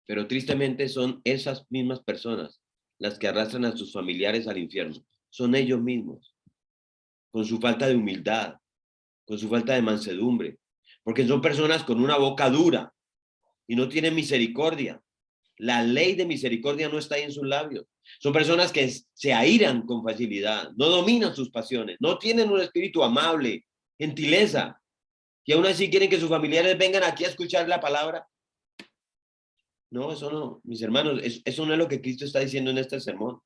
Speaker 1: Pero tristemente son esas mismas personas las que arrastran a sus familiares al infierno. Son ellos mismos, con su falta de humildad, con su falta de mansedumbre, porque son personas con una boca dura y no tienen misericordia. La ley de misericordia no está ahí en sus labios. Son personas que se airan con facilidad, no dominan sus pasiones, no tienen un espíritu amable, gentileza, y aún así quieren que sus familiares vengan aquí a escuchar la palabra. No, eso no, mis hermanos, eso no es lo que Cristo está diciendo en este sermón.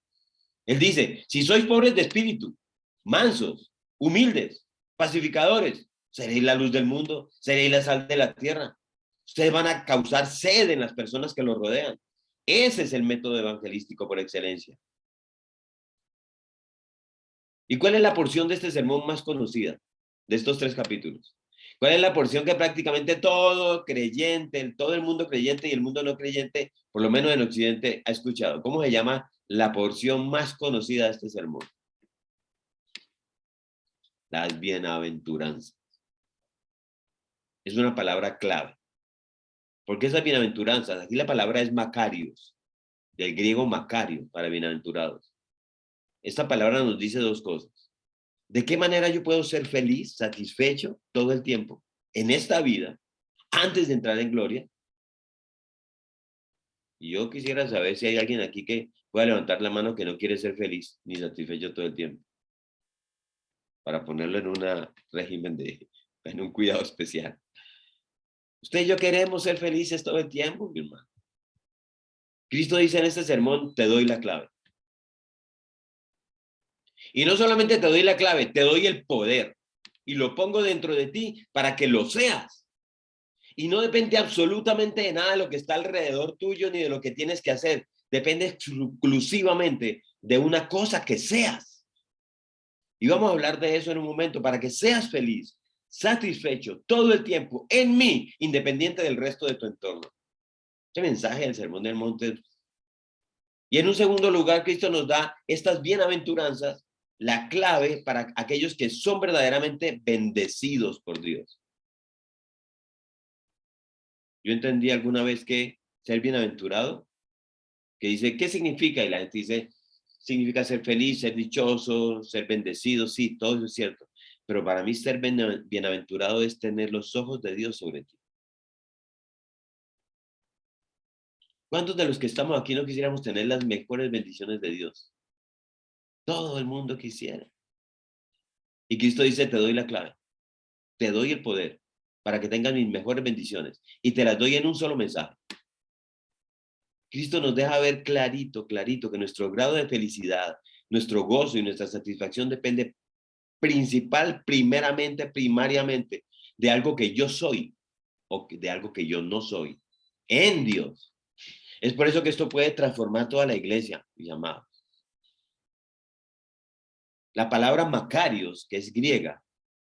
Speaker 1: Él dice, si sois pobres de espíritu, mansos, humildes, pacificadores. Seréis la luz del mundo, seréis la sal de la tierra. Ustedes van a causar sed en las personas que los rodean. Ese es el método evangelístico por excelencia. ¿Y cuál es la porción de este sermón más conocida de estos 3 capítulos? ¿Cuál es la porción que prácticamente todo creyente, todo el mundo creyente y el mundo no creyente, por lo menos en Occidente, ha escuchado? ¿Cómo se llama la porción más conocida de este sermón? Las bienaventuranzas. Es una palabra clave. ¿Por qué esas bienaventuranzas? Aquí la palabra es Macarios, del griego Macario, para bienaventurados. Esta palabra nos dice 2 cosas. ¿De qué manera yo puedo ser feliz, satisfecho todo el tiempo en esta vida, antes de entrar en gloria? Y yo quisiera saber si hay alguien aquí que pueda levantar la mano que no quiere ser feliz ni satisfecho todo el tiempo, para ponerlo en un régimen en un cuidado especial. Usted y yo queremos ser felices todo el tiempo, mi hermano. Cristo dice en este sermón, te doy la clave. Y no solamente te doy la clave, te doy el poder. Y lo pongo dentro de ti para que lo seas. Y no depende absolutamente de nada de lo que está alrededor tuyo ni de lo que tienes que hacer. Depende exclusivamente de una cosa que seas. Y vamos a hablar de eso en un momento, para que seas feliz, satisfecho todo el tiempo en mí, independiente del resto de tu entorno. Este mensaje del Sermón del Monte. Y en un segundo lugar, Cristo nos da estas bienaventuranzas, la clave para aquellos que son verdaderamente bendecidos por Dios. Yo entendí alguna vez que ser bienaventurado, que dice, ¿qué significa? Y la gente dice, significa ser feliz, ser dichoso, ser bendecido. Sí, todo eso es cierto. Pero para mí ser bienaventurado es tener los ojos de Dios sobre ti. ¿Cuántos de los que estamos aquí no quisiéramos tener las mejores bendiciones de Dios? Todo el mundo quisiera. Y Cristo dice, te doy la clave, te doy el poder para que tengas mis mejores bendiciones. Y te las doy en un solo mensaje. Cristo nos deja ver clarito, clarito, que nuestro grado de felicidad, nuestro gozo y nuestra satisfacción depende primariamente, de algo que yo soy o de algo que yo no soy en Dios. Es por eso que esto puede transformar toda la iglesia, mis amados. La palabra Macarios, que es griega,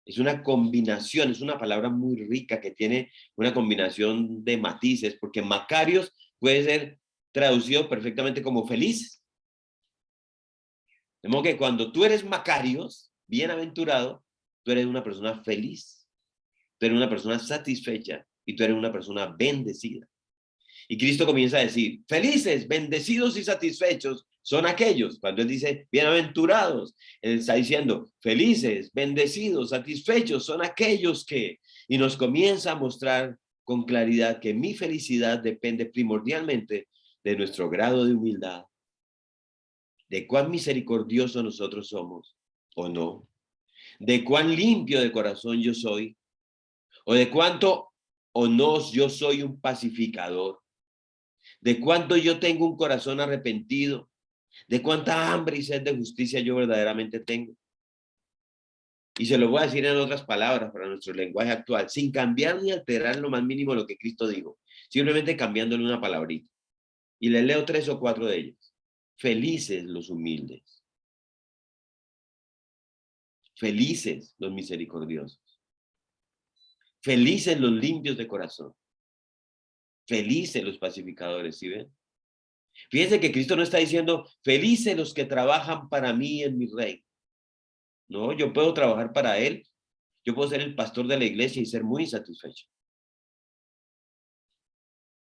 Speaker 1: es una combinación, es una palabra muy rica que tiene una combinación de matices, porque Macarios puede ser traducido perfectamente como feliz. De modo que cuando tú eres Macarios, bienaventurado, tú eres una persona feliz, tú eres una persona satisfecha y tú eres una persona bendecida. Y Cristo comienza a decir, felices, bendecidos y satisfechos son aquellos. Cuando Él dice, bienaventurados, Él está diciendo, felices, bendecidos, satisfechos son aquellos que... Y nos comienza a mostrar con claridad que mi felicidad depende primordialmente de nuestro grado de humildad, de cuán misericordioso nosotros somos o no, de cuán limpio de corazón yo soy, o de cuánto o no yo soy un pacificador, de cuánto yo tengo un corazón arrepentido, de cuánta hambre y sed de justicia yo verdaderamente tengo. Y se lo voy a decir en otras palabras para nuestro lenguaje actual, sin cambiar ni alterar lo más mínimo lo que Cristo dijo, simplemente cambiándole una palabrita. Y le leo 3 o 4 de ellos. Felices los humildes. Felices los misericordiosos. Felices los limpios de corazón. Felices los pacificadores, ¿sí ven? Fíjense que Cristo no está diciendo, felices los que trabajan para mí en mi reino. No, yo puedo trabajar para Él. Yo puedo ser el pastor de la iglesia y ser muy satisfecho.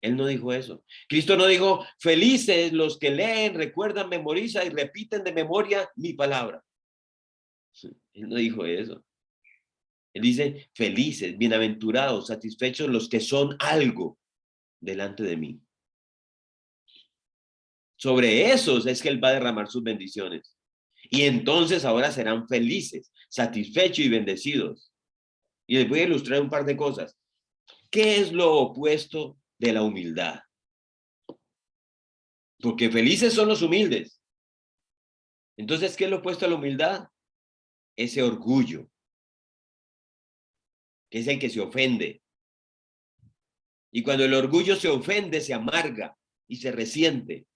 Speaker 1: Él no dijo eso. Cristo no dijo, felices los que leen, recuerdan, memorizan y repiten de memoria mi palabra. Él no dijo eso. Él dice, felices, bienaventurados, satisfechos los que son algo delante de mí. Sobre esos es que Él va a derramar sus bendiciones. Y entonces ahora serán felices, satisfechos y bendecidos. Y les voy a ilustrar un par de cosas. ¿Qué es lo opuesto de la humildad? Porque felices son los humildes. Entonces, ¿qué es lo opuesto a la humildad? ese orgullo, que es el que se ofende. Y cuando el orgullo se ofende, se amarga y se resiente.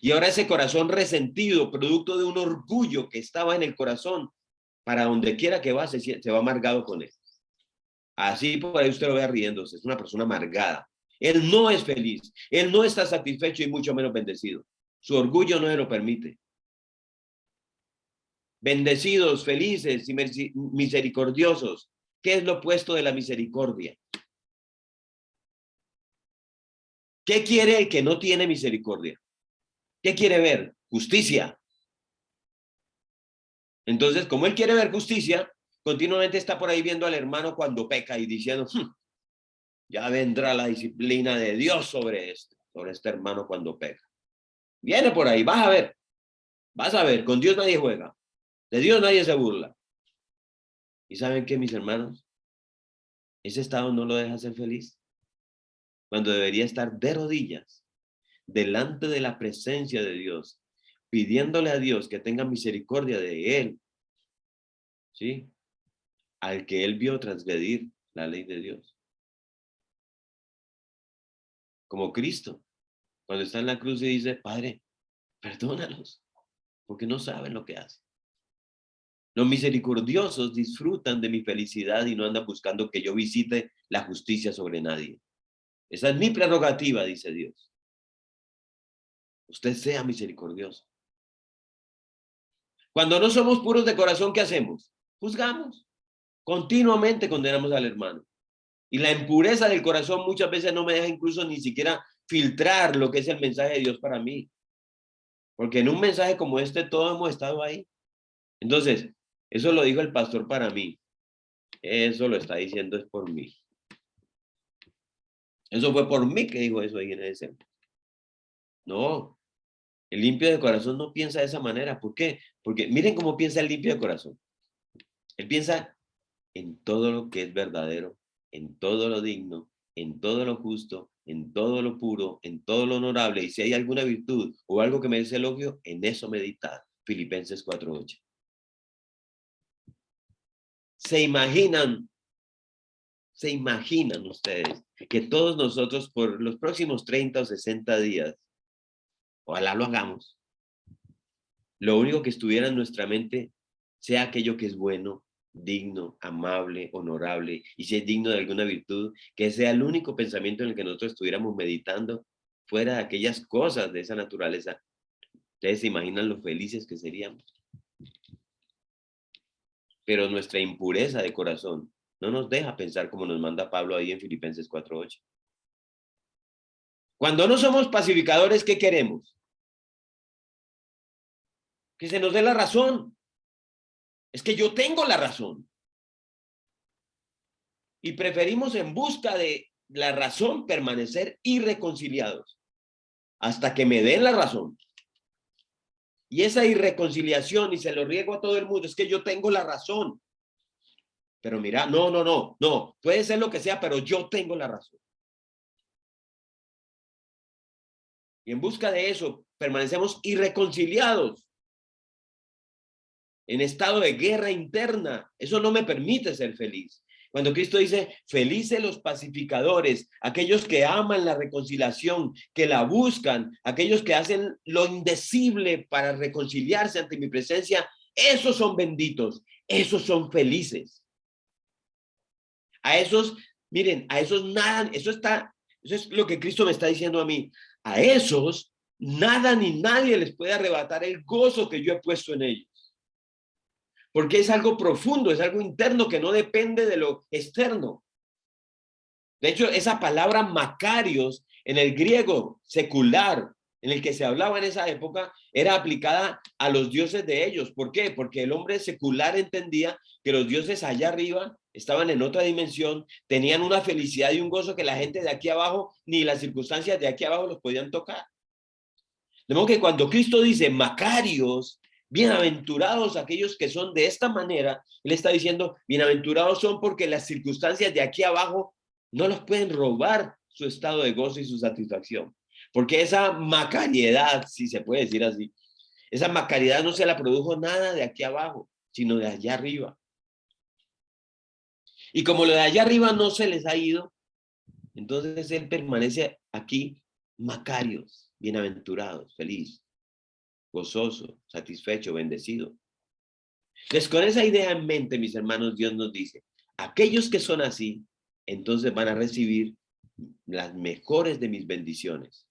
Speaker 1: Y ahora ese corazón resentido, producto de un orgullo que estaba en el corazón, para donde quiera que va, se va amargado con él. Así por ahí usted lo ve riéndose, es una persona amargada. Él no es feliz, él no está satisfecho y mucho menos bendecido. Su orgullo no se lo permite. Bendecidos, felices y misericordiosos. ¿Qué es lo opuesto de la misericordia? ¿Qué quiere el que no tiene misericordia? ¿Qué quiere ver? Justicia. Entonces, como él quiere ver justicia, continuamente está por ahí viendo al hermano cuando peca y diciendo, ya vendrá la disciplina de Dios sobre este hermano cuando peca. Viene por ahí, vas a ver, con Dios nadie juega, de Dios nadie se burla. ¿Y saben qué, mis hermanos? Ese estado no lo deja ser feliz, cuando debería estar de rodillas, delante de la presencia de Dios, pidiéndole a Dios que tenga misericordia de él, ¿sí? Al que él vio transgredir la ley de Dios. Como Cristo, cuando está en la cruz y dice, Padre, perdónalos, porque no saben lo que hacen. Los misericordiosos disfrutan de mi felicidad y no andan buscando que yo visite la justicia sobre nadie. Esa es mi prerrogativa, dice Dios. Usted sea misericordioso. Cuando no somos puros de corazón, ¿qué hacemos? Juzgamos. Continuamente condenamos al hermano. Y la impureza del corazón muchas veces no me deja incluso ni siquiera filtrar lo que es el mensaje de Dios para mí. Porque en un mensaje como este todos hemos estado ahí. Entonces, eso lo dijo el pastor para mí. Eso lo está diciendo es por mí. Eso fue por mí que dijo eso ahí en ese. No, el limpio de corazón no piensa de esa manera. ¿Por qué? Porque miren cómo piensa el limpio de corazón. Él piensa en todo lo que es verdadero, en todo lo digno, en todo lo justo, en todo lo puro, en todo lo honorable. Y si hay alguna virtud o algo que merece elogio, en eso meditad. Filipenses 4:8. ¿Se imaginan ustedes que todos nosotros por los próximos 30 o 60 días, ojalá lo hagamos, lo único que estuviera en nuestra mente sea aquello que es bueno, digno, amable, honorable, y si es digno de alguna virtud, que sea el único pensamiento en el que nosotros estuviéramos meditando fuera de aquellas cosas de esa naturaleza? Ustedes se imaginan lo felices que seríamos. Pero nuestra impureza de corazón no nos deja pensar como nos manda Pablo ahí en Filipenses 4:8. Cuando no somos pacificadores, ¿qué queremos? Que se nos dé la razón. Es que yo tengo la razón. Y preferimos en busca de la razón permanecer irreconciliados hasta que me den la razón. Y esa irreconciliación, y se lo riego a todo el mundo, es que yo tengo la razón. Pero mira, no, puede ser lo que sea, pero yo tengo la razón. Y en busca de eso permanecemos irreconciliados, en estado de guerra interna. Eso no me permite ser feliz. Cuando Cristo dice, felices los pacificadores, aquellos que aman la reconciliación, que la buscan, aquellos que hacen lo indecible para reconciliarse ante mi presencia, esos son benditos, esos son felices. A esos, miren, a esos nada, eso es lo que Cristo me está diciendo a mí. A esos nada ni nadie les puede arrebatar el gozo que yo he puesto en ellos. Porque es algo profundo, es algo interno que no depende de lo externo. De hecho, esa palabra Macarios en el griego secular, en el que se hablaba en esa época, era aplicada a los dioses de ellos. ¿Por qué? Porque el hombre secular entendía que los dioses allá arriba estaban en otra dimensión, tenían una felicidad y un gozo que la gente de aquí abajo, ni las circunstancias de aquí abajo los podían tocar. De modo que cuando Cristo dice Macarios, bienaventurados aquellos que son de esta manera, él está diciendo, bienaventurados son porque las circunstancias de aquí abajo no los pueden robar su estado de gozo y su satisfacción. Porque esa macariedad, si se puede decir así, esa macariedad no se la produjo nada de aquí abajo. sino de allá arriba. Y como lo de allá arriba no se les ha ido, entonces él permanece aquí, macarios, bienaventurados, feliz, gozoso, satisfecho, bendecido. Entonces, con esa idea en mente, mis hermanos, Dios nos dice, aquellos que son así, entonces van a recibir las mejores de mis bendiciones.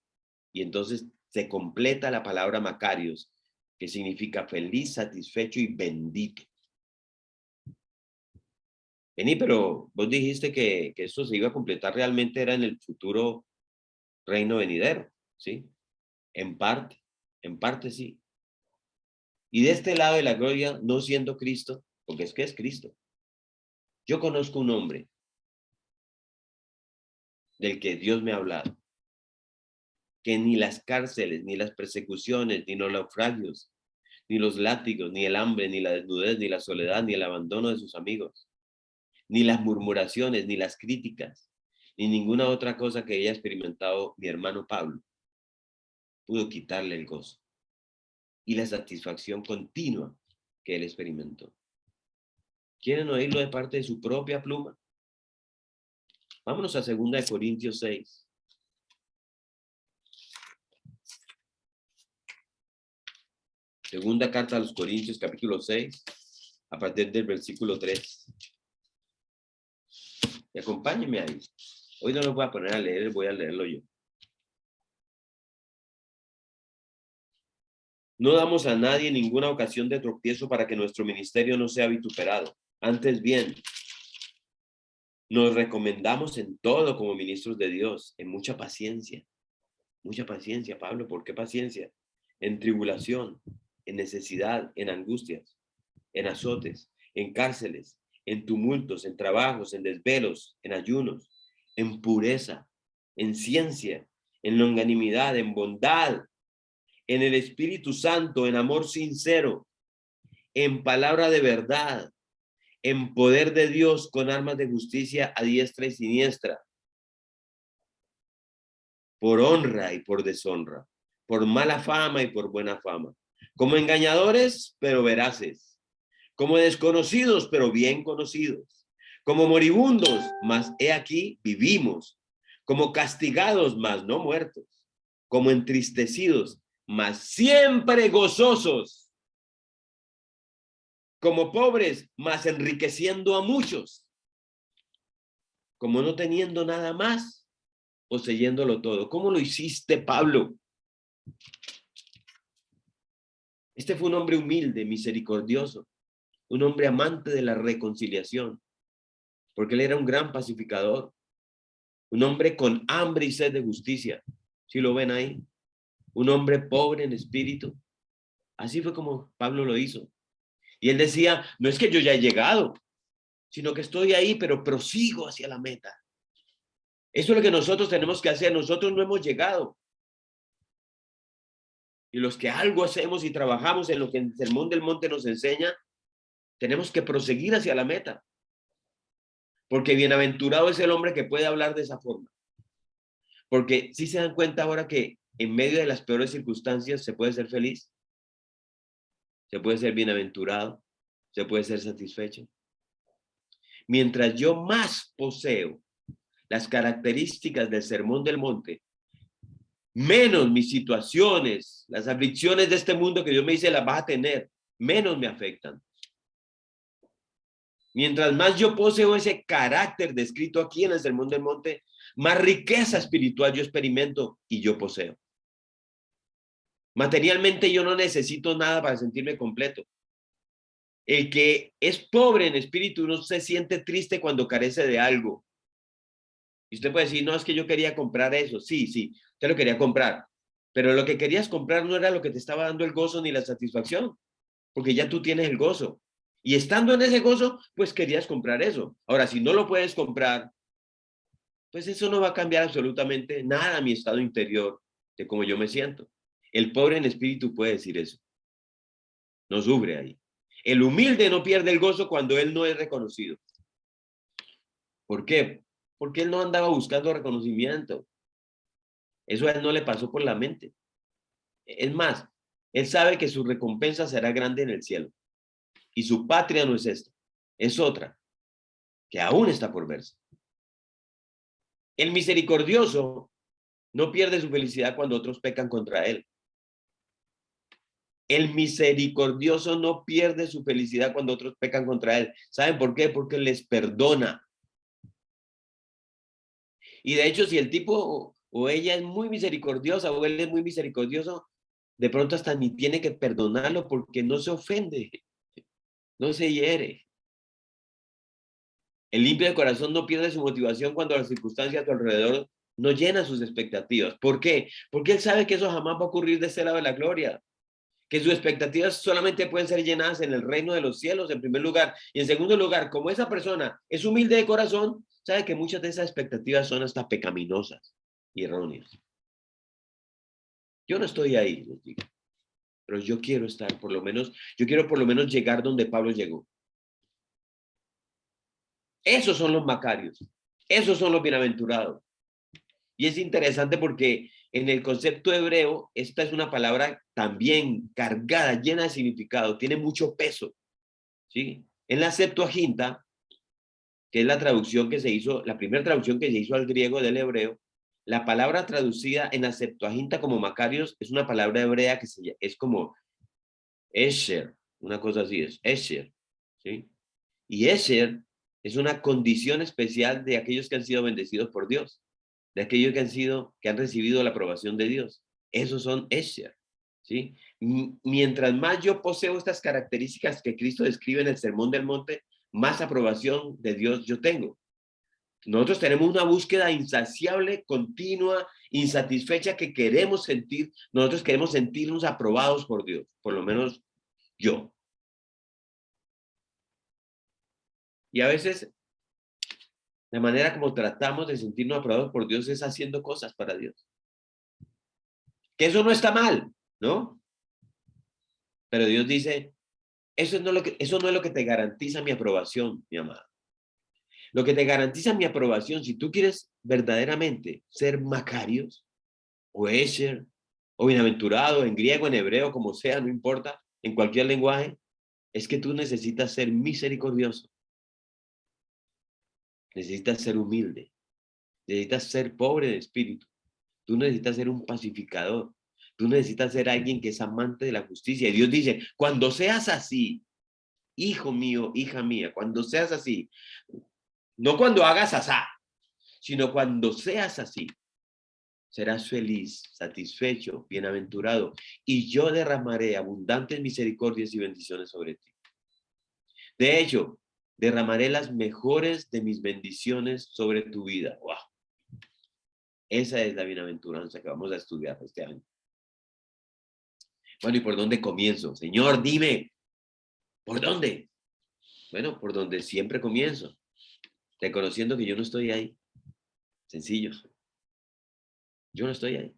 Speaker 1: Y entonces se completa la palabra Macarios, que significa feliz, satisfecho y bendito. Vení, pero vos dijiste que esto se iba a completar realmente era en el futuro reino venidero, ¿sí? En parte sí. Y de este lado de la gloria, no siendo Cristo, porque es que es Cristo. Yo conozco un hombre del que Dios me ha hablado, que ni las cárceles, ni las persecuciones, ni los naufragios, ni los látigos, ni el hambre, ni la desnudez, ni la soledad, ni el abandono de sus amigos, ni las murmuraciones, ni las críticas, ni ninguna otra cosa que haya experimentado mi hermano Pablo, pudo quitarle el gozo y la satisfacción continua que él experimentó. ¿Quieren oírlo de parte de su propia pluma? Vámonos a 2 Corintios 6. Segunda carta a los Corintios, capítulo 6, a partir del versículo 3. Y acompáñenme ahí. Hoy no lo voy a poner a leer, voy a leerlo yo. No damos a nadie ninguna ocasión de tropiezo para que nuestro ministerio no sea vituperado. Antes bien, nos recomendamos en todo como ministros de Dios, en mucha paciencia. Mucha paciencia, Pablo. ¿Por qué paciencia? En tribulación, en necesidad, en angustias, en azotes, en cárceles, en tumultos, en trabajos, en desvelos, en ayunos, en pureza, en ciencia, en longanimidad, en bondad, en el Espíritu Santo, en amor sincero, en palabra de verdad, en poder de Dios con armas de justicia a diestra y siniestra, por honra y por deshonra, por mala fama y por buena fama, como engañadores, pero veraces, como desconocidos, pero bien conocidos, como moribundos, mas he aquí vivimos, como castigados, mas no muertos, como entristecidos, mas siempre gozosos, como pobres, mas enriqueciendo a muchos, como no teniendo nada más, poseyéndolo todo. ¿Cómo lo hiciste, Pablo? Este fue un hombre humilde, misericordioso, un hombre amante de la reconciliación, porque él era un gran pacificador, un hombre con hambre y sed de justicia. ¿Sí lo ven ahí? Un hombre pobre en espíritu. Así fue como Pablo lo hizo. Y él decía, no es que yo ya he llegado, sino que estoy ahí, pero prosigo hacia la meta. Eso es lo que nosotros tenemos que hacer. Nosotros no hemos llegado. Y los que algo hacemos y trabajamos en lo que el Sermón del Monte nos enseña, tenemos que proseguir hacia la meta. Porque bienaventurado es el hombre que puede hablar de esa forma. Porque si se dan cuenta ahora que en medio de las peores circunstancias se puede ser feliz, se puede ser bienaventurado, se puede ser satisfecho. Mientras yo más poseo las características del Sermón del Monte, menos mis situaciones, las aflicciones de este mundo que Dios me dice las vas a tener, menos me afectan. Mientras más yo poseo ese carácter descrito aquí en el Sermón del Monte, más riqueza espiritual yo experimento y yo poseo. Materialmente yo no necesito nada para sentirme completo. El que es pobre en espíritu no se siente triste cuando carece de algo. Y usted puede decir, no, es que yo quería comprar eso. Sí, usted lo quería comprar. Pero lo que querías comprar no era lo que te estaba dando el gozo ni la satisfacción, porque ya tú tienes el gozo. Y estando en ese gozo, pues querías comprar eso. Ahora, si no lo puedes comprar, pues eso no va a cambiar absolutamente nada a mi estado interior de cómo yo me siento. El pobre en espíritu puede decir eso. No sufre ahí. El humilde no pierde el gozo cuando él no es reconocido. ¿Por qué? Porque él no andaba buscando reconocimiento. Eso a él no le pasó por la mente. Es más, él sabe que su recompensa será grande en el cielo. Y su patria no es esta, es otra, que aún está por verse. El misericordioso no pierde su felicidad cuando otros pecan contra él. El misericordioso no pierde su felicidad cuando otros pecan contra él. ¿Saben por qué? Porque les perdona. Y de hecho, si el tipo o ella es muy misericordiosa o él es muy misericordioso, de pronto hasta ni tiene que perdonarlo porque no se ofende, no se hiere. El limpio de corazón no pierde su motivación cuando las circunstancias a tu alrededor no llenan sus expectativas. ¿Por qué? Porque él sabe que eso jamás va a ocurrir de este lado de la gloria. Que sus expectativas solamente pueden ser llenadas en el reino de los cielos, en primer lugar. Y en segundo lugar, como esa persona es humilde de corazón, sabe que muchas de esas expectativas son hasta pecaminosas y erróneas. Yo no estoy ahí, les digo, pero yo quiero estar, yo quiero por lo menos llegar donde Pablo llegó. Esos son los macarios, esos son los bienaventurados. Y es interesante porque en el concepto hebreo, esta es una palabra también cargada, llena de significado, tiene mucho peso, ¿sí? En la Septuaginta, que es la traducción que se hizo, la primera traducción que se hizo al griego del hebreo, la palabra traducida en la Septuaginta como Macarios es una palabra hebrea que es como Esher, una cosa así es, Esher, ¿sí? Y Esher es una condición especial de aquellos que han sido bendecidos por Dios, de aquellos que han recibido la aprobación de Dios. Esos son Esher, ¿sí? Mientras más yo poseo estas características que Cristo describe en el Sermón del Monte, más aprobación de Dios yo tengo. Nosotros tenemos una búsqueda insaciable, continua, insatisfecha que queremos sentir. Nosotros queremos sentirnos aprobados por Dios, por lo menos yo. Y a veces la manera como tratamos de sentirnos aprobados por Dios es haciendo cosas para Dios. Que eso no está mal, ¿no? Pero Dios dice, eso no es lo que te garantiza mi aprobación, mi amado. Lo que te garantiza mi aprobación, si tú quieres verdaderamente ser Macarios, o Esher, o bienaventurado, en griego, en hebreo, como sea, no importa, en cualquier lenguaje, es que tú necesitas ser misericordioso, necesitas ser humilde, necesitas ser pobre de espíritu, tú necesitas ser un pacificador, tú necesitas ser alguien que es amante de la justicia. Y Dios dice, cuando seas así, hijo mío, hija mía, cuando seas así, no cuando hagas asá, sino cuando seas así, serás feliz, satisfecho, bienaventurado, y yo derramaré abundantes misericordias y bendiciones sobre ti. De hecho, derramaré las mejores de mis bendiciones sobre tu vida. ¡Wow! Esa es la bienaventuranza que vamos a estudiar este año. Bueno, ¿y por dónde comienzo? Señor, dime, ¿por dónde? Bueno, por donde siempre comienzo, reconociendo que yo no estoy ahí. Sencillo. Yo no estoy ahí.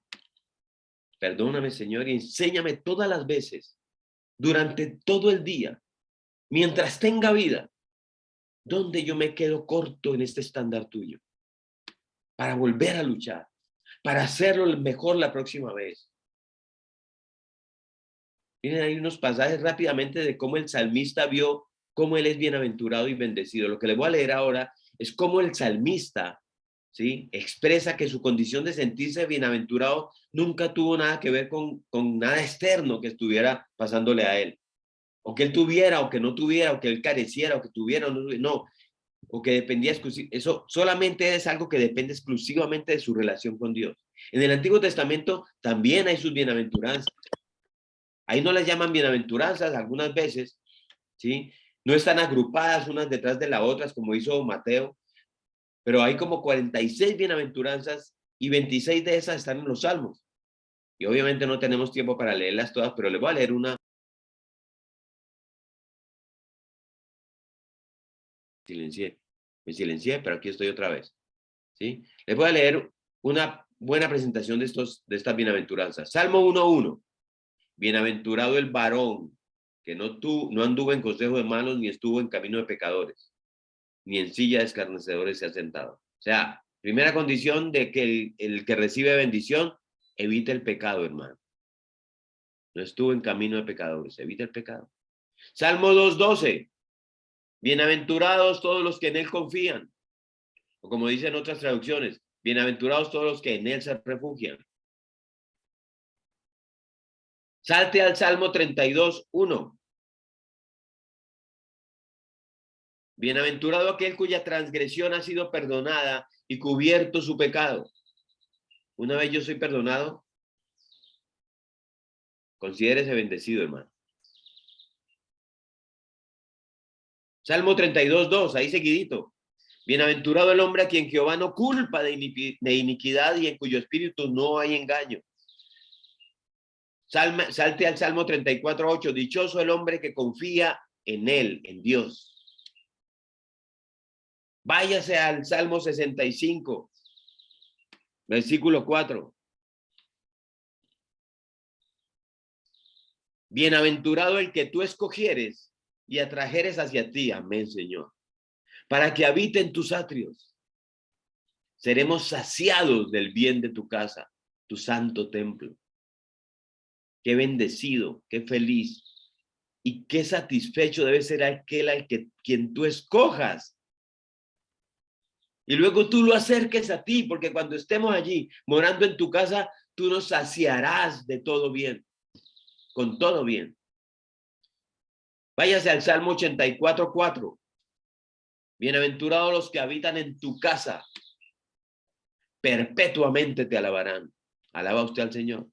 Speaker 1: Perdóname, Señor, y enséñame todas las veces, durante todo el día, mientras tenga vida, donde yo me quedo corto en este estándar tuyo, para volver a luchar, para hacerlo mejor la próxima vez. Miren, hay unos pasajes rápidamente de cómo el salmista vio cómo él es bienaventurado y bendecido. Lo que le voy a leer ahora es cómo el salmista, ¿sí?, expresa que su condición de sentirse bienaventurado nunca tuvo nada que ver con nada externo que estuviera pasándole a él. O que él tuviera, o que no tuviera, o que él careciera, o que tuviera, o no, no, o que dependía exclusivamente. Eso solamente es algo que depende exclusivamente de su relación con Dios. En el Antiguo Testamento también hay sus bienaventuranzas. Ahí no las llaman bienaventuranzas algunas veces, ¿sí? No están agrupadas unas detrás de las otras como hizo Mateo, pero hay como 46 bienaventuranzas y 26 de esas están en los Salmos. Y obviamente no tenemos tiempo para leerlas todas, pero les voy a leer una. Me silencié, pero aquí estoy otra vez, ¿sí? Les voy a leer una buena presentación de estas bienaventuranzas. Salmo 1:1. Bienaventurado el varón que no anduvo en consejo de malos, ni estuvo en camino de pecadores, ni en silla de escarnecedores se ha sentado. O sea, primera condición de que el que recibe bendición evita el pecado, hermano. No estuvo en camino de pecadores, evita el pecado. Salmo 2:12. Bienaventurados todos los que en él confían. O como dicen otras traducciones, bienaventurados todos los que en él se refugian. Salte al Salmo 32:1. Bienaventurado aquel cuya transgresión ha sido perdonada y cubierto su pecado. Una vez yo soy perdonado, considérese bendecido, hermano. Salmo 32:2, ahí seguidito. Bienaventurado el hombre a quien Jehová no culpa de iniquidad y en cuyo espíritu no hay engaño. Salte al Salmo 34:8. Dichoso el hombre que confía en él, en Dios. Váyase al Salmo 65, versículo 4. Bienaventurado el que tú escogieres y atrajeres hacia ti. Amén, Señor. Para que habite en tus atrios. Seremos saciados del bien de tu casa, tu santo templo. Qué bendecido, qué feliz y qué satisfecho debe ser aquel al que quien tú escojas. Y luego tú lo acerques a ti, porque cuando estemos allí morando en tu casa, tú nos saciarás de todo bien, con todo bien. Váyase al Salmo 84:4. Bienaventurados los que habitan en tu casa, perpetuamente te alabarán. Alaba usted al Señor.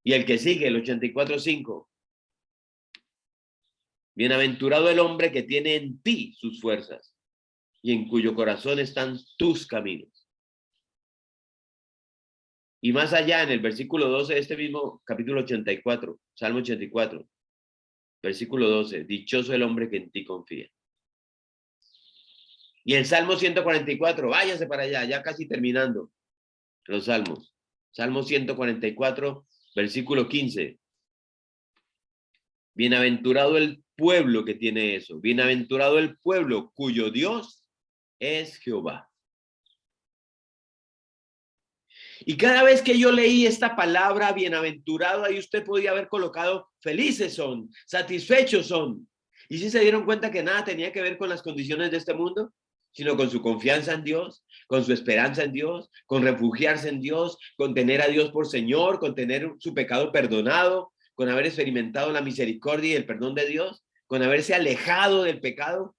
Speaker 1: Y el que sigue, el 84:5. Bienaventurado el hombre que tiene en ti sus fuerzas y en cuyo corazón están tus caminos. Y más allá, en el versículo 12 de este mismo capítulo 84, Salmo 84, versículo 12, dichoso el hombre que en ti confía. Y el Salmo 144, váyase para allá, ya casi terminando los salmos. Salmo 144, versículo 15. Bienaventurado el pueblo que tiene eso. Bienaventurado el pueblo cuyo Dios es Jehová. Y cada vez que yo leí esta palabra bienaventurado, ahí usted podía haber colocado felices son, satisfechos son. ¿Y si se dieron cuenta que nada tenía que ver con las condiciones de este mundo, sino con su confianza en Dios, con su esperanza en Dios, con refugiarse en Dios, con tener a Dios por Señor, con tener su pecado perdonado, con haber experimentado la misericordia y el perdón de Dios, con haberse alejado del pecado?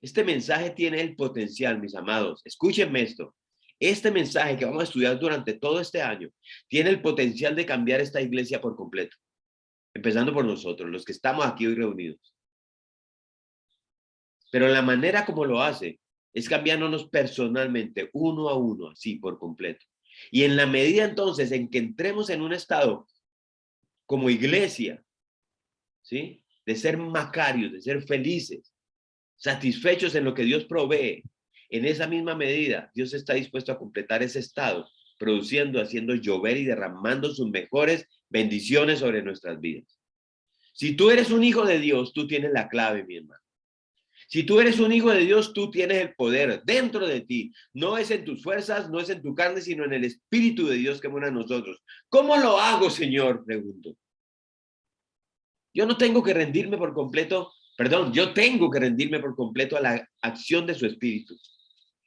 Speaker 1: Este mensaje tiene el potencial, mis amados. Escúchenme esto. Este mensaje que vamos a estudiar durante todo este año tiene el potencial de cambiar esta iglesia por completo, empezando por nosotros, los que estamos aquí hoy reunidos. Pero la manera como lo hace es cambiándonos personalmente, uno a uno, así por completo. Y en la medida entonces en que entremos en un estado como iglesia, ¿sí? De ser macarios, de ser felices, satisfechos en lo que Dios provee, en esa misma medida, Dios está dispuesto a completar ese estado, produciendo, haciendo llover y derramando sus mejores bendiciones sobre nuestras vidas. Si tú eres un hijo de Dios, tú tienes la clave, mi hermano. Si tú eres un hijo de Dios, tú tienes el poder dentro de ti. No es en tus fuerzas, no es en tu carne, sino en el Espíritu de Dios que mora en nosotros. ¿Cómo lo hago, Señor? Pregunto. Yo no tengo que rendirme por completo, perdón, yo tengo que rendirme por completo a la acción de su Espíritu.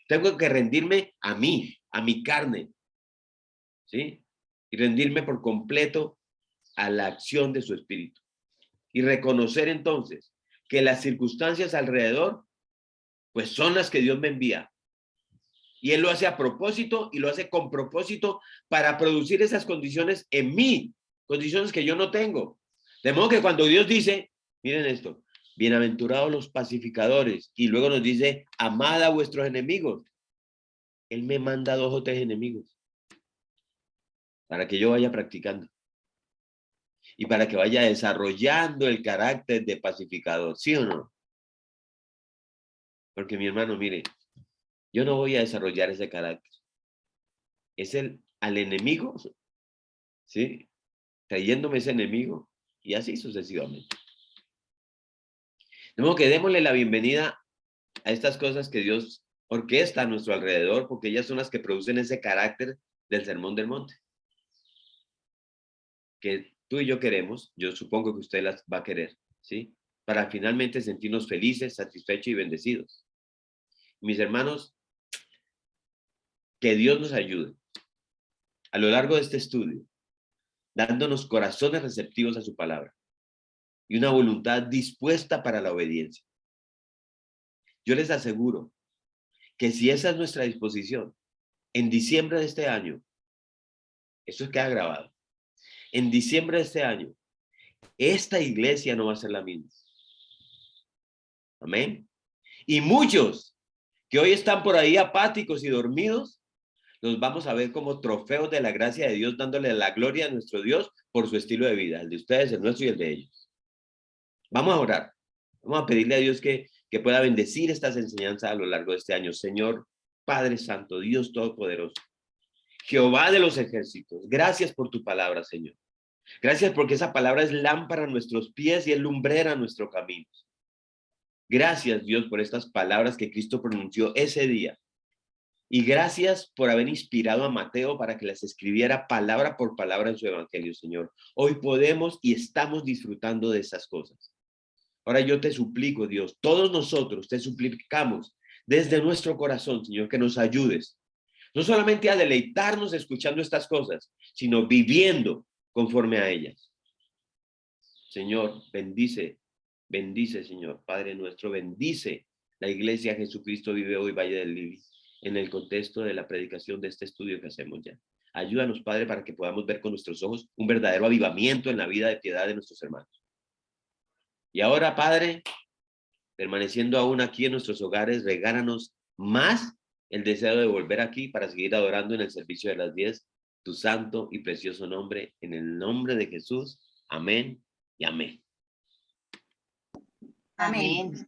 Speaker 1: Tengo que rendirme a mí, a mi carne, ¿sí? Y rendirme por completo a la acción de su Espíritu. Y reconocer entonces que las circunstancias alrededor, pues son las que Dios me envía. Y Él lo hace a propósito y lo hace con propósito para producir esas condiciones en mí, condiciones que yo no tengo. De modo que cuando Dios dice, miren esto, bienaventurados los pacificadores, y luego nos dice, amad a vuestros enemigos. Él me manda 2 o 3 enemigos para que yo vaya practicando y para que vaya desarrollando el carácter de pacificador, ¿sí o no? Porque mi hermano, mire, yo no voy a desarrollar ese carácter. Es al enemigo, ¿sí? Trayéndome ese enemigo y así sucesivamente. De modo que démosle la bienvenida a estas cosas que Dios orquesta a nuestro alrededor, porque ellas son las que producen ese carácter del Sermón del Monte. Que tú y yo queremos, yo supongo que usted las va a querer. ¿sí? Para finalmente sentirnos felices, satisfechos y bendecidos. Mis hermanos, que Dios nos ayude a lo largo de este estudio, dándonos corazones receptivos a su palabra y una voluntad dispuesta para la obediencia. Yo les aseguro que si esa es nuestra disposición, en diciembre de este año, eso queda grabado, en diciembre de este año, esta iglesia no va a ser la misma. Amén. Y muchos que hoy están por ahí apáticos y dormidos, los vamos a ver como trofeos de la gracia de Dios, dándole la gloria a nuestro Dios por su estilo de vida, el de ustedes, el nuestro y el de ellos. Vamos a orar. Vamos a pedirle a Dios que pueda bendecir estas enseñanzas a lo largo de este año. Señor, Padre Santo, Dios Todopoderoso, Jehová de los ejércitos, gracias por tu palabra, Señor. Gracias porque esa palabra es lámpara a nuestros pies y es lumbrera a nuestro camino. Gracias, Dios, por estas palabras que Cristo pronunció ese día. Y gracias por haber inspirado a Mateo para que las escribiera palabra por palabra en su evangelio, Señor. Hoy podemos y estamos disfrutando de esas cosas. Ahora yo te suplico, Dios, todos nosotros te suplicamos desde nuestro corazón, Señor, que nos ayudes. No solamente a deleitarnos escuchando estas cosas, sino viviendo conforme a ellas. Señor, bendice, Señor, Padre nuestro, bendice la iglesia Jesucristo vive hoy, Valle del Libia, en el contexto de la predicación de este estudio que hacemos ya. Ayúdanos, Padre, para que podamos ver con nuestros ojos un verdadero avivamiento en la vida de piedad de nuestros hermanos. Y ahora, Padre, permaneciendo aún aquí en nuestros hogares, regálanos más el deseo de volver aquí para seguir adorando en el servicio de las 10, tu santo y precioso nombre, en el nombre de Jesús. Amén y amén.
Speaker 2: Amén.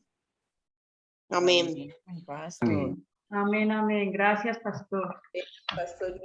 Speaker 3: Amén.
Speaker 2: Pastor.
Speaker 4: Amén, amén. Gracias, pastor.
Speaker 3: Pastor.